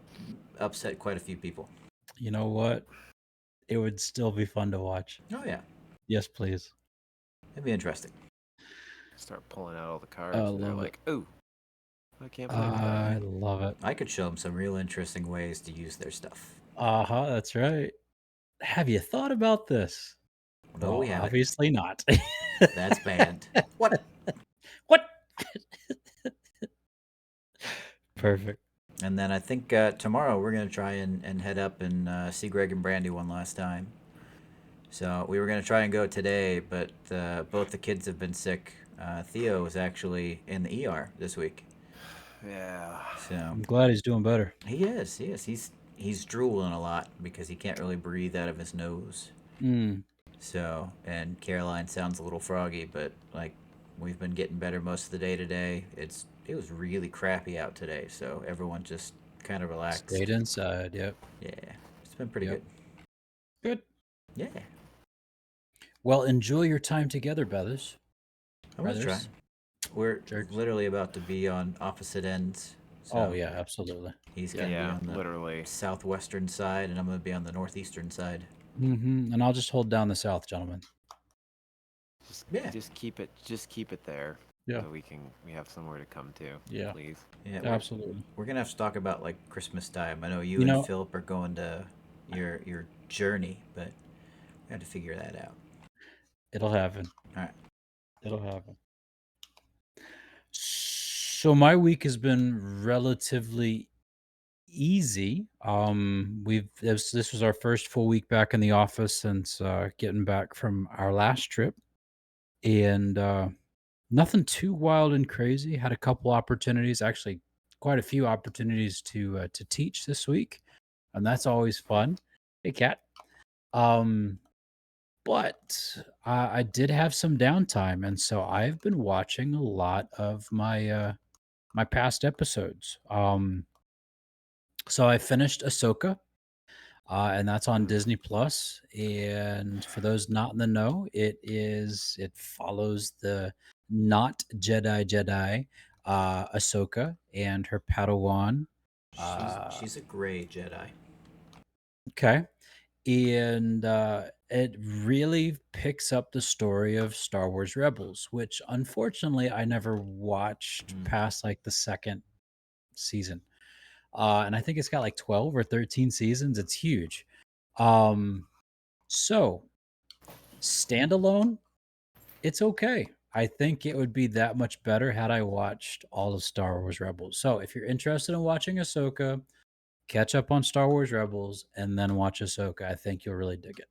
upset quite a few people. You know what? It would still be fun to watch. Oh yeah, Yes, please. it'd be interesting. Start pulling out all the cards, I and they're love it. like, "Ooh, I can't play with I that." love it. I could show them some real interesting ways to use their stuff. Uh-huh, that's right. Have you thought about this? No, Well, we haven't. obviously not. That's banned. What? What? Perfect. And then I think tomorrow we're gonna try and head up and see Greg and Brandy one last time. So we were gonna try and go today, but both the kids have been sick. Theo was actually in the ER this week. Yeah. So I'm glad he's doing better. he is. He's drooling a lot because he can't really breathe out of his nose. Mm. So, and Caroline sounds a little froggy, but like we've been getting better most of the day today. It was really crappy out today, so everyone just kind of relaxed. Stayed inside. Yep. Yeah, it's been pretty Yep. good. Good. Yeah, Well, enjoy your time together, brothers. I'm gonna try. We're Jerks. literally about to be on opposite ends. So Oh yeah, absolutely. he's gonna be Yeah, on the literally. southwestern side, and I'm gonna be on the northeastern side. Mm-hmm. And I'll just hold down the south, gentlemen. Yeah. Just keep it there. Yeah. So we have somewhere to come to. Yeah. Please. Yeah, Absolutely. we're gonna have to talk about like Christmas time. I know you You and know- Philip are going to your journey, but we have to figure that out. It'll happen. All right. It'll happen. So my week has been relatively easy. We've this was our first full week back in the office since getting back from our last trip, and nothing too wild and crazy. Had a couple opportunities, actually, quite a few opportunities to teach this week, and that's always fun. Hey, cat. Um, but I did have some downtime, and so I've been watching a lot of my past episodes. So I finished Ahsoka, and that's on Mm. Disney Plus. And for those not in the know, it follows the not Jedi Ahsoka and her Padawan. Uh, She's a gray Jedi. okay, and it really picks up the story of Star Wars Rebels, which unfortunately I never watched Mm. past like the second season. And I think it's got like 12 or 13 seasons. It's huge. Um, so standalone, it's okay. I think it would be that much better had I watched all of Star Wars Rebels. So if you're interested in watching Ahsoka, catch up on Star Wars Rebels and then watch Ahsoka. I think you'll really dig it.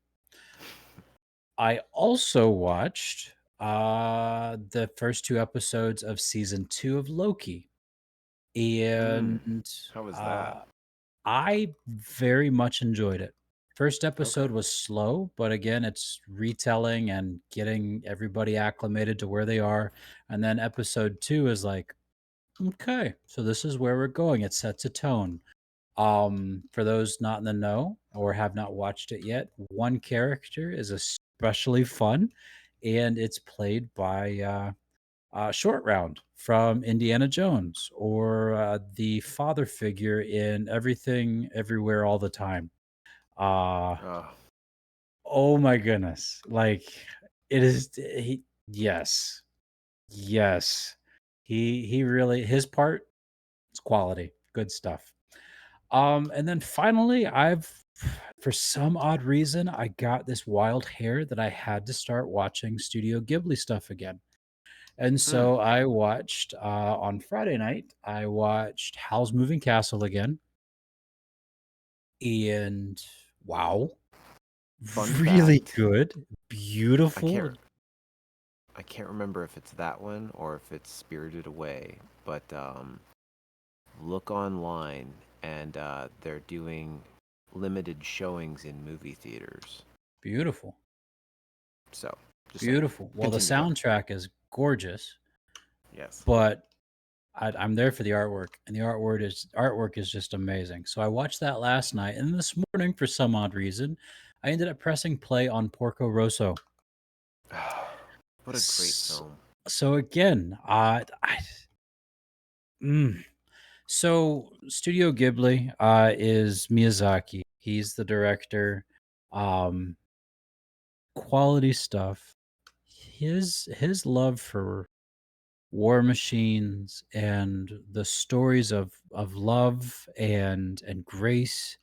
I also watched the first two episodes of season 2 of Loki. Mm. And How was that? uh I very much enjoyed it. First Okay. episode was slow, but again, it's retelling and getting everybody acclimated to where they are. And then episode 2 is like, okay, so this is where we're going. It sets a tone. For those not in the know or have not watched it yet, one character is especially fun, and it's played by Short Round from Indiana Jones, or the father figure in Everything, Everywhere, All the Time. Uh, Oh, oh my goodness! Like it is. Yes, yes. He really his part is quality, good stuff. And then finally, I've for some odd reason I got this wild hair that I had to start watching Studio Ghibli stuff again. And mm. so I watched on Friday night, I watched Howl's Moving Castle again. And wow, Fun really fact. good, I beautiful. can't. I can't remember if it's that one or if it's Spirited Away, but look online and they're doing limited showings in movie theaters. Beautiful, So, just saying. beautiful. Well, the Continue though. soundtrack is gorgeous, Yes. but I'm there for the artwork, and the artwork is just amazing. So I watched that last night, and this morning, for some odd reason, I ended up pressing play on Porco Rosso. What a great S- film. So again, mm, so Studio Ghibli is Miyazaki. He's the director. Um, Quality stuff. His love for war machines and the stories of love and grace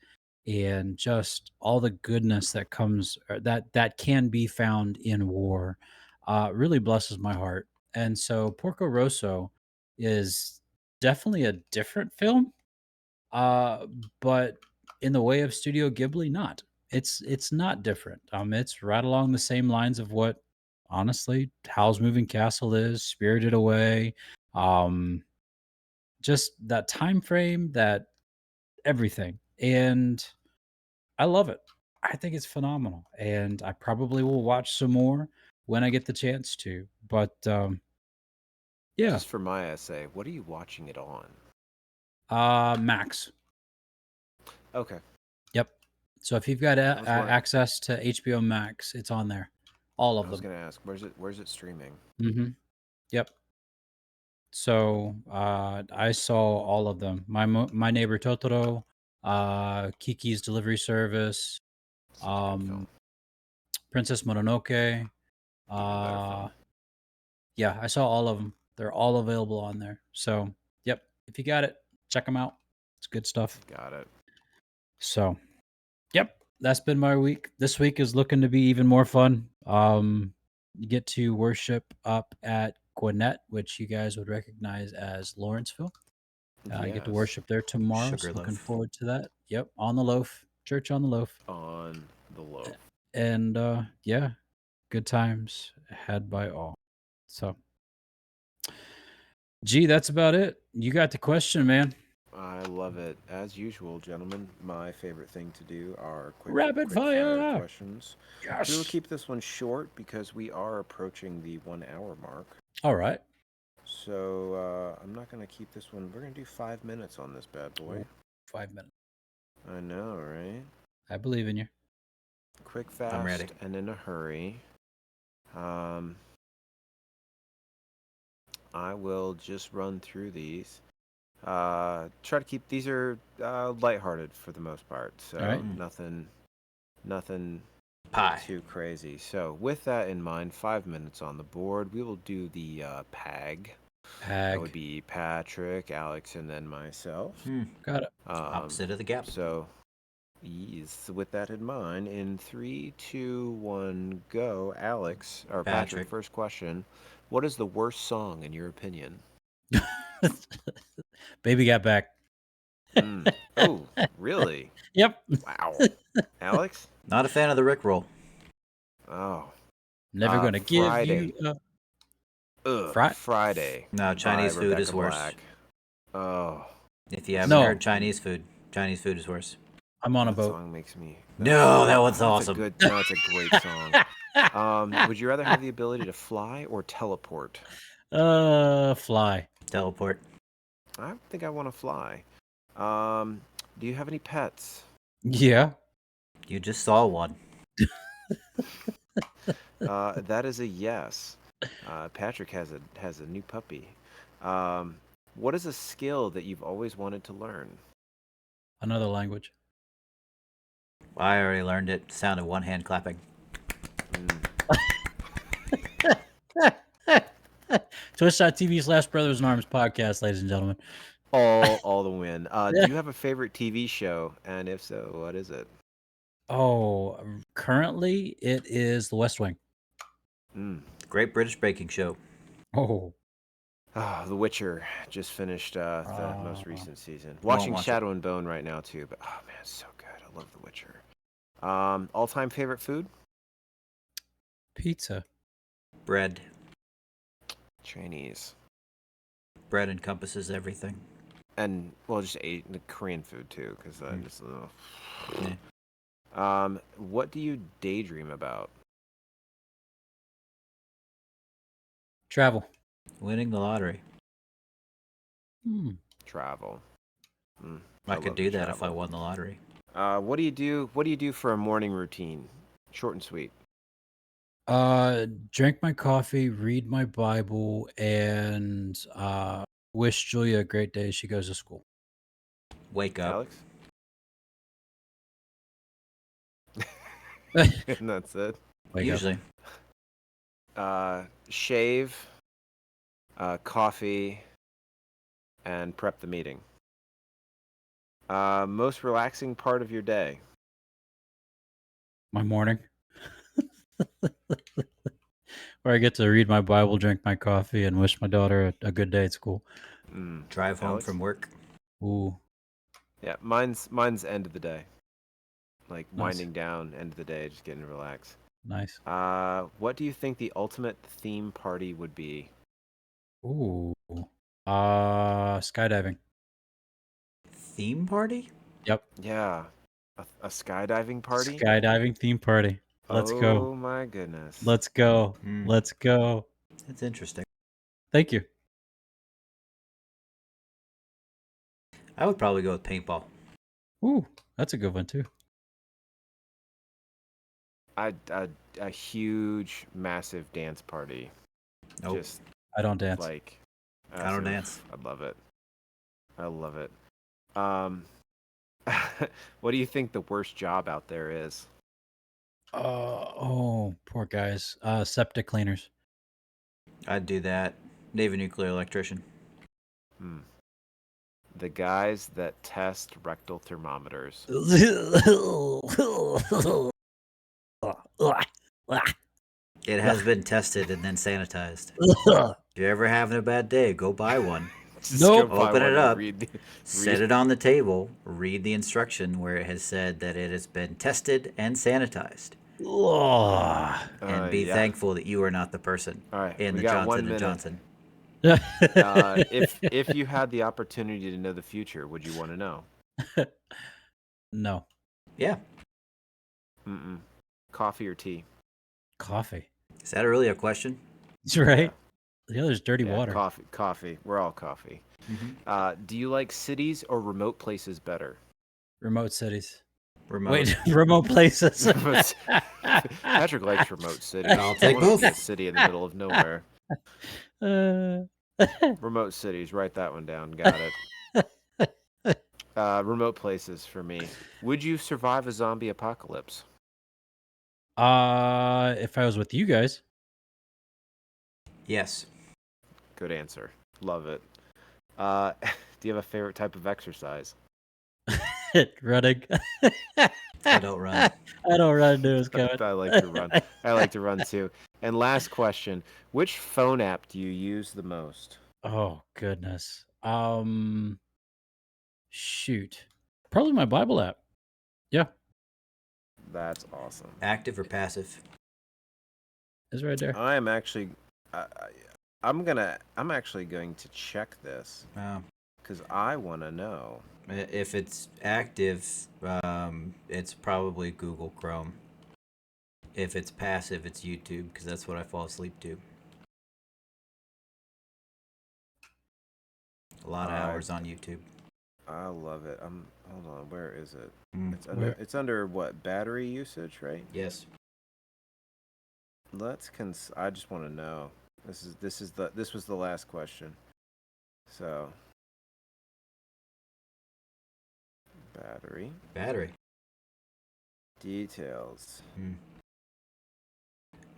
and just all the goodness that comes or that can be found in war really blesses my heart. And so Porco Rosso is definitely a different film, uh, but in the way of Studio Ghibli, not. It's not different. It's right along the same lines of what, honestly, Howl's Moving Castle is, Spirited Away, um, just that time frame, that everything, and I love it. I think it's phenomenal, and I probably will watch some more when I get the chance to. But yeah, Just for my essay, what are you watching it on? Max. Okay. Yep. So if you've got I was wondering. access to HBO Max, it's on there, all I of was them. gonna ask, where's it streaming? Yep. So I saw all of them. My neighbor Totoro, Kiki's Delivery Service, Such a good um, film. Princess Mononoke. Even better Uh, film. yeah, I saw all of them. They're all available on there. So yep, if you got it, check them out. It's good stuff. Got it. So yep, that's been my week. This week is looking to be even more fun. You get to worship up at Gwinnett, which you guys would recognize as Lawrenceville. I get to Yes. worship there tomorrow, so Sugar looking loaf. forward to that. Yep, on the loaf, church on the loaf, On the loaf. and yeah, good times had by all. So, gee, that's about it. You got the question, man. I love it. As usual, gentlemen, my favorite thing to do are Rapid quick fire fire. questions. We will Yes. keep this one short because we are approaching the 1 hour mark. All right. So I'm not going to keep this one. We're going to do 5 minutes on this bad boy. 5 minutes. I know, right? I believe in you. Quick, I'm ready. fast, and in a hurry. I will just run through these. Try to keep these are lighthearted for the most part, so All right. nothing Pie. too crazy. So with that in mind, 5 minutes on the board. We will do the PAG. That would Pag. be Patrick, Alex, and then myself. Got it. Opposite of the gap. So, yes, with that in mind, in 3, 2, 1, go. Alex, or Patrick, Patrick. first question. What is the worst song in your opinion? Baby got back. Oh, really? Yep. Wow. Alex? Not a fan of the Rickroll. Oh. Never gonna give you Friday. Friday No, by Chinese food Rebecca is worse. Black. Oh, If you haven't No. heard Chinese food is worse. I'm on a that boat. song makes me. No, that one's That's awesome. no, it's a great song. Would you rather have the ability to fly or teleport? Fly. Teleport. I think I want to fly. Do you have any pets? Yeah. You just saw one. That is a yes. Patrick has a new puppy. What is a skill that you've always wanted to learn? Another language. I already learned it. Sound of one hand clapping. Twitch.tv/Brothers in Arms podcast, ladies and gentlemen. All the win. Do you have a favorite TV show? And if so, what is it? Oh, currently it is The West Wing. Great British Baking Show. Oh, The Witcher just finished the most recent season. Won't Watching watch Shadow and Bone right now too, but oh man, it's so good. I love The Witcher. All-time favorite food? pizza. Bread. Chinese. Bread encompasses everything. And well, just ate the Korean food too, because just. Yeah. What do you daydream about? Travel. Winning the lottery. Travel. I love could to do that if I travel. won the lottery. What do you do? What do you do for a morning routine? Short and sweet. Drink my coffee, read my Bible, and wish Julia a great day as she goes to school. Wake up. Alex? And that's it. Wake up. Usually. Shave, coffee, and prep the meeting. Most relaxing part of your day. My morning. Where I get to read my Bible, drink my coffee, and wish my daughter a good day at school. Drive home Alex? from work. Ooh. Yeah, mine's end of the day. Like Nice. winding down, end of the day, just getting to relax. Nice. What do you think the ultimate theme party would be? Ooh. Skydiving. Theme party? Yep. Yeah, a skydiving party. Skydiving theme party. Let's go. Oh my goodness. Let's go. Let's go. That's interesting. Thank you. I would probably go with paintball. Ooh, that's a good one too. A huge, massive dance party. Nope. Just I don't dance. like I don't dance. I love it. I love it. What do you think the worst job out there is? Oh, poor guys. Septic cleaners. I'd do that. Navy nuclear electrician. The guys that test rectal thermometers. It has been tested and then sanitized. If you're ever having a bad day, go buy one. Just go Nope. buy Open one it and up, read. set it on the table, read the instruction where it has said that it has been tested and sanitized, Ugh. and be Yeah. thankful that you are not the person All right, in we the got Johnson 1 and minute. Johnson. If you had the opportunity to know the future, would you want to know? No. Yeah. Mm-mm. Coffee or tea? Coffee. Is that really a question? That's right. The other's dirty Yeah, water. coffee. Coffee. We're all coffee. Do you like cities or remote places better? Remote cities. Remote. Wait, remote places. Patrick likes remote cities. I'll take I want to both. be a city in the middle of nowhere. Uh, Remote cities. Write that one down. Got it. Remote places for me. Would you survive a zombie apocalypse? if I was with you guys, Yes. Good answer. Love it. Do you have a favorite type of exercise? running. I don't run. I don't run news, Kevin. I like to run. I like to run too. And last question: which phone app do you use the most? Oh goodness. Shoot. Probably my Bible app. Yeah, That's awesome. Active or passive? it's right there. I am actually, I'm actually going to check this Oh. because I want to know. If it's active, it's probably Google Chrome. If it's passive, it's YouTube, because that's what I fall asleep to. A lot of hours on YouTube. I love it. Hold on. Where is it? Mm. It's under what, battery usage, right? Yes. I just want to know. This was the last question. So Battery. details.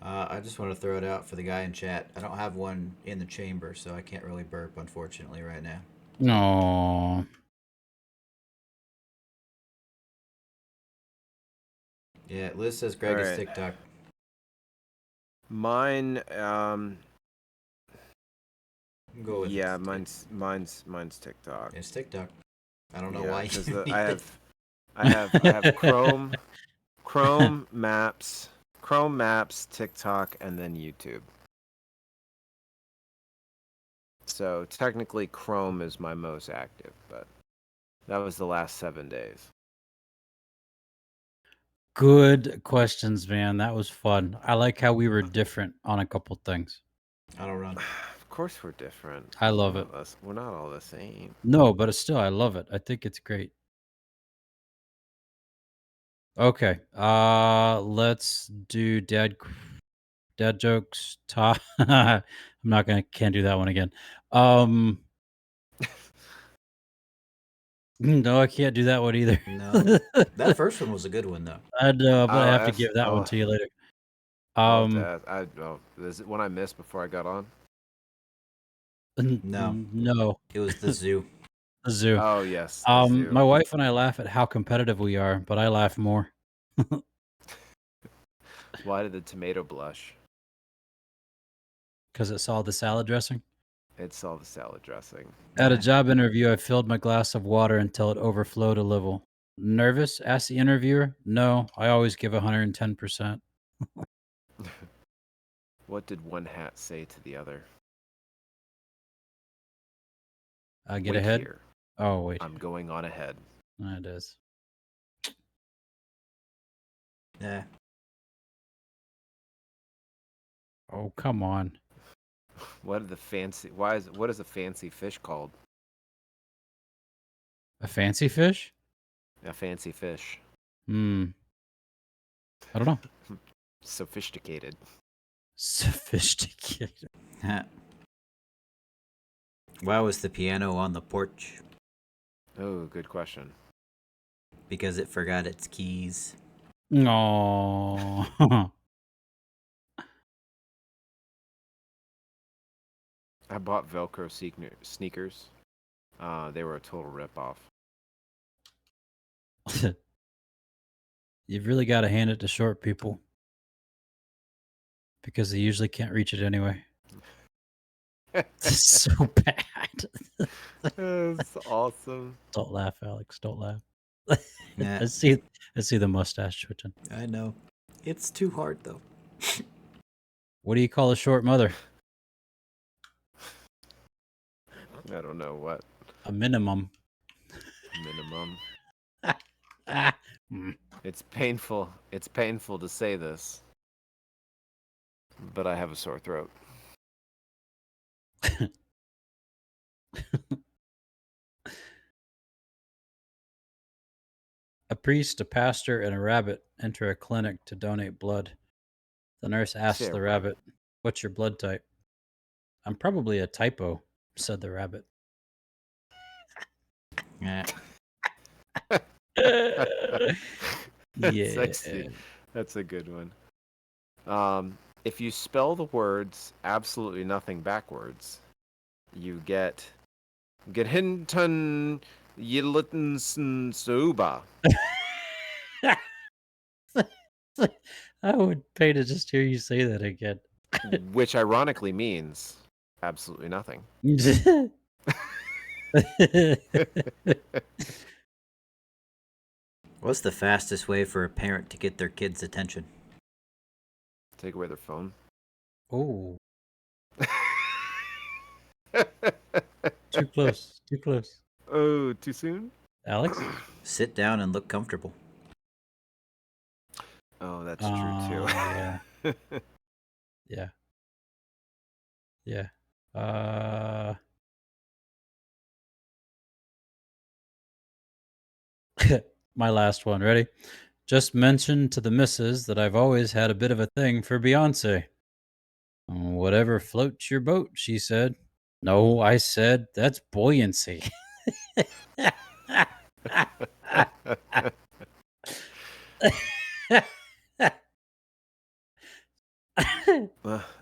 I just want to throw it out for the guy in chat. I don't have one in the chamber, so I can't really burp, unfortunately, right now. No. Yeah, Liz says Greg is Alright. TikTok. Mine, Go with yeah, it. mine's TikTok. It's TikTok. I don't know Yeah, why. because I have Chrome Maps, TikTok, and then YouTube. So technically, Chrome is my most active, but that was the last 7 days. Good questions, man. That was fun. I like how we were different on a couple things. I don't run. Of course, we're different. I love it. We're not all the same. No, but it's still, I love it. I think it's great. Okay. Let's do dad jokes. I'm not can't do that one again. No, I can't do that one either. No. That first one was a good one, though. I know, but I have to that's- give that one to you later. Is it one I missed before I got on? No. No, It was the zoo. the zoo. Oh yes. the zoo. My wife and I laugh at how competitive we are, but I laugh more. Why did the tomato blush? Because it saw the salad dressing. It's all the salad dressing. At a job interview, I filled my glass of water until it overflowed a little. Nervous? Asked the interviewer. No, I always give 110%. What did one hat say to the other? Get Wait ahead. here. Oh, wait. I'm going on ahead. It is. Yeah. Oh, come on. What is a fancy fish called? A fancy fish? A fancy fish. I don't know. Sophisticated. Sophisticated. Why was the piano on the porch? Oh, good question. Because it forgot its keys. No. I bought Velcro sneakers. They were a total ripoff. You've really got to hand it to short people because they usually can't reach it anyway. It's so bad. That's awesome. Don't laugh, Alex. Don't laugh. Nah, I see the mustache twitching. I know. It's too hard though. What do you call a short mother? I don't know what A minimum. minimum. Ah. Mm. It's painful. It's painful to say this, but I have a sore throat. A priest, a pastor, and a rabbit enter a clinic to donate blood. The nurse asks Say a the rabbit, "What's your blood type?" "I'm probably a typo," said the rabbit. Yeah. That's Yeah. actually that's a good one. If you spell the words absolutely nothing backwards, you get Hinton Yilitten Suba, I would pay to just hear you say that again. which ironically means absolutely nothing. What's the fastest way for a parent to get their kid's attention? Take away their phone. Oh, too close. Too close. Oh, too soon? Alex? Sit down and look comfortable. Oh, that's true too. Yeah. Yeah. Yeah. Uh my last one. Ready? Just mention to the missus that I've always had a bit of a thing for Beyonce. Whatever floats your boat, she said. No, I said, that's buoyancy. I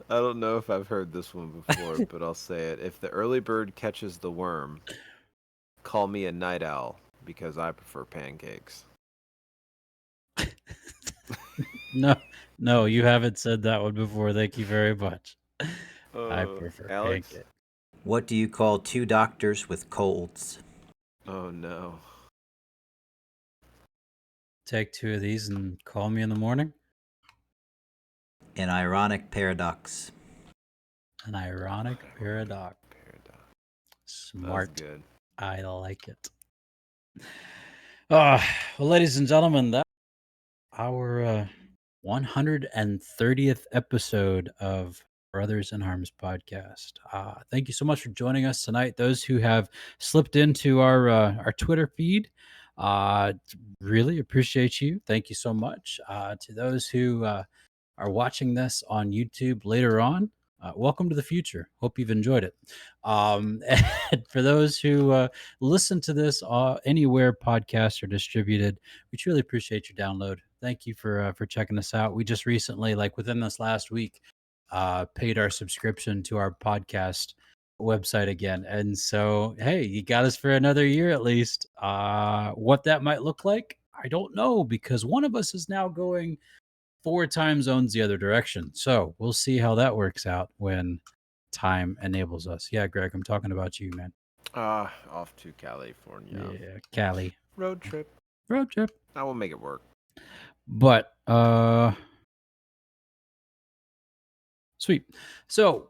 don't know if I've heard this one before, but I'll say it. If the early bird catches the worm, call me a night owl because I prefer pancakes. No, you haven't said that one before. Thank you very much. I prefer Alex? pancake. What do you call two doctors with colds? Oh no. Take two of these and call me in the morning. An ironic paradox. An ironic paradox. That was Smart. good. I like it. Well, ladies and gentlemen, that our 130th episode of Brothers in Arms podcast. Thank you so much for joining us tonight. Those who have slipped into our Twitter feed, really appreciate you. Thank you so much. To those who are watching this on YouTube later on, welcome to the future. Hope you've enjoyed it. And for those who listen to this anywhere podcasts are distributed, we truly appreciate your download. Thank you for checking us out. We just recently, like within this last week, paid our subscription to our podcast website again. And so, hey, you got us for another year at least. What that might look like, I don't know, because one of us is now going 4 time zones the other direction. So we'll see how that works out when time enables us. Yeah, Greg, I'm talking about you, man. Off to California. Yeah, Cali. Road trip. Road trip. I will make it work. But sweet. So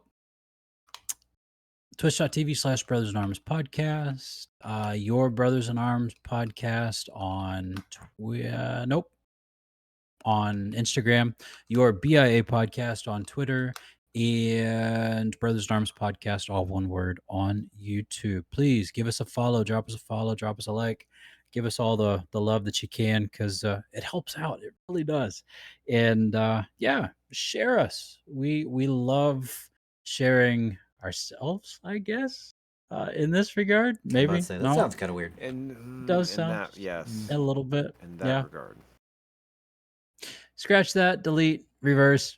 twitch.tv/Brothers in Arms podcast, your Brothers in Arms podcast on on Instagram, your BIA podcast on Twitter, and Brothers in Arms podcast, all one word, on YouTube. Please give us a follow, drop us a like, give us all the love that you can, because it helps out. It really does. And yeah, share us. We love sharing ourselves, I guess. In this regard, I'm about to maybe say, that no, sounds kind of weird. And does in sound that, yes, a little bit. in that Yeah. regard. Scratch that, delete, reverse.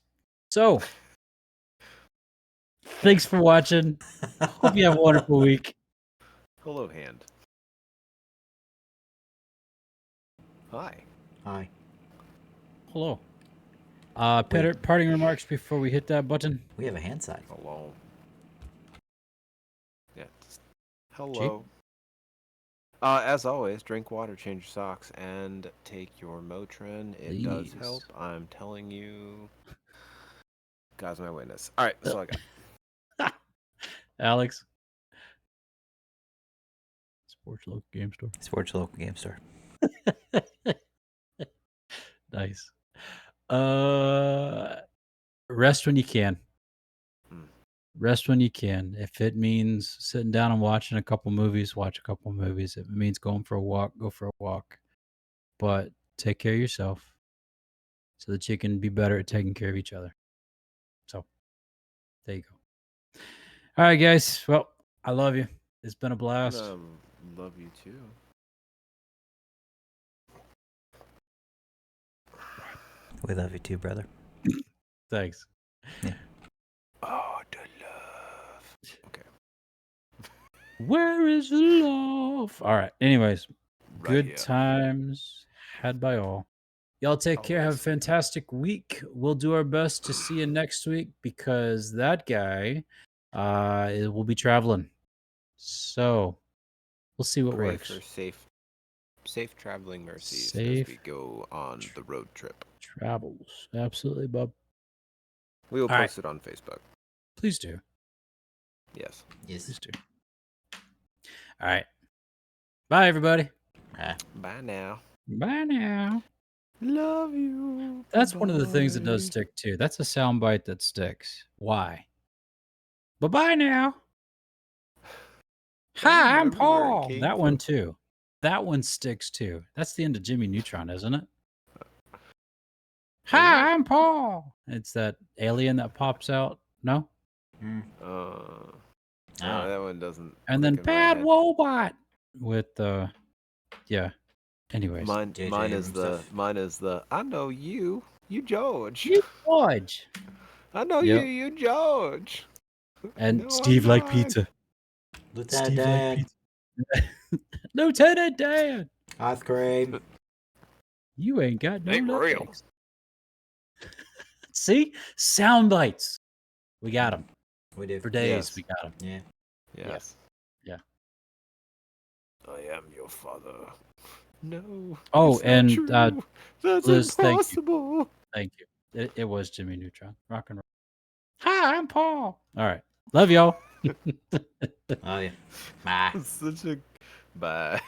So, thanks for watching. Hope you have a wonderful week. Hello, hand. Hi. Hi. Hello. Wait. Parting remarks before we hit that button. We have a hand sign. Hello. Yeah. Hello. As always, drink water, change your socks, and take your Motrin. It does help. Please. I'm telling you. God's my witness. All right, that's all I got. Alex. Sports local game store. Sports local game store. Nice. Rest when you can. Rest when you can. If it means sitting down and watching a couple movies, watch a couple movies. If it means going for a walk, go for a walk. But take care of yourself so that you can be better at taking care of each other. So there you go. All right, guys. Well, I love you. It's been a blast. Love you too. We love you too, brother. Thanks. Yeah. Oh, the love. Okay. Where is the love? All right. Anyways, Right good here. times had by all. Y'all take care. Have a Always. fantastic week. We'll do our best to see you next week because that guy will be traveling. So we'll see what Pray works. for safe traveling mercies Safe as we go on the road trip. Travels. Absolutely, bub. We will All right. post it on Facebook. Please do. Yes. Please do. All right. Bye, everybody. Bye now. Bye now. Love you. That's one of the things that does Bye. stick too. That's a soundbite that sticks. Why? Bye-bye now. Hi, I'm remember where it Paul. came That one from. too. That one sticks too. That's the end of Jimmy Neutron, isn't it? Hi, I'm Paul. It's that alien that pops out. No? No, that one doesn't. And click then in my Bad head. Wobot with yeah. Anyways. Mine is the I know you George. You George. I know Yep. you George. And No, Steve I'm like not. pizza. Lieutenant Dan. Lieutenant Dan. Ice cream. You ain't got no Ain't nut real. cakes. See? Sound bites. We got them. We do. For days, Yes. we got them. Yeah. Yes. Yeah. I am your father. No. Oh, it's not and true. That's Liz, impossible. thank you. It was Jimmy Neutron. Rock and roll. Hi, I'm Paul. All right. Love y'all. Oh yeah. Bye. Such a bye.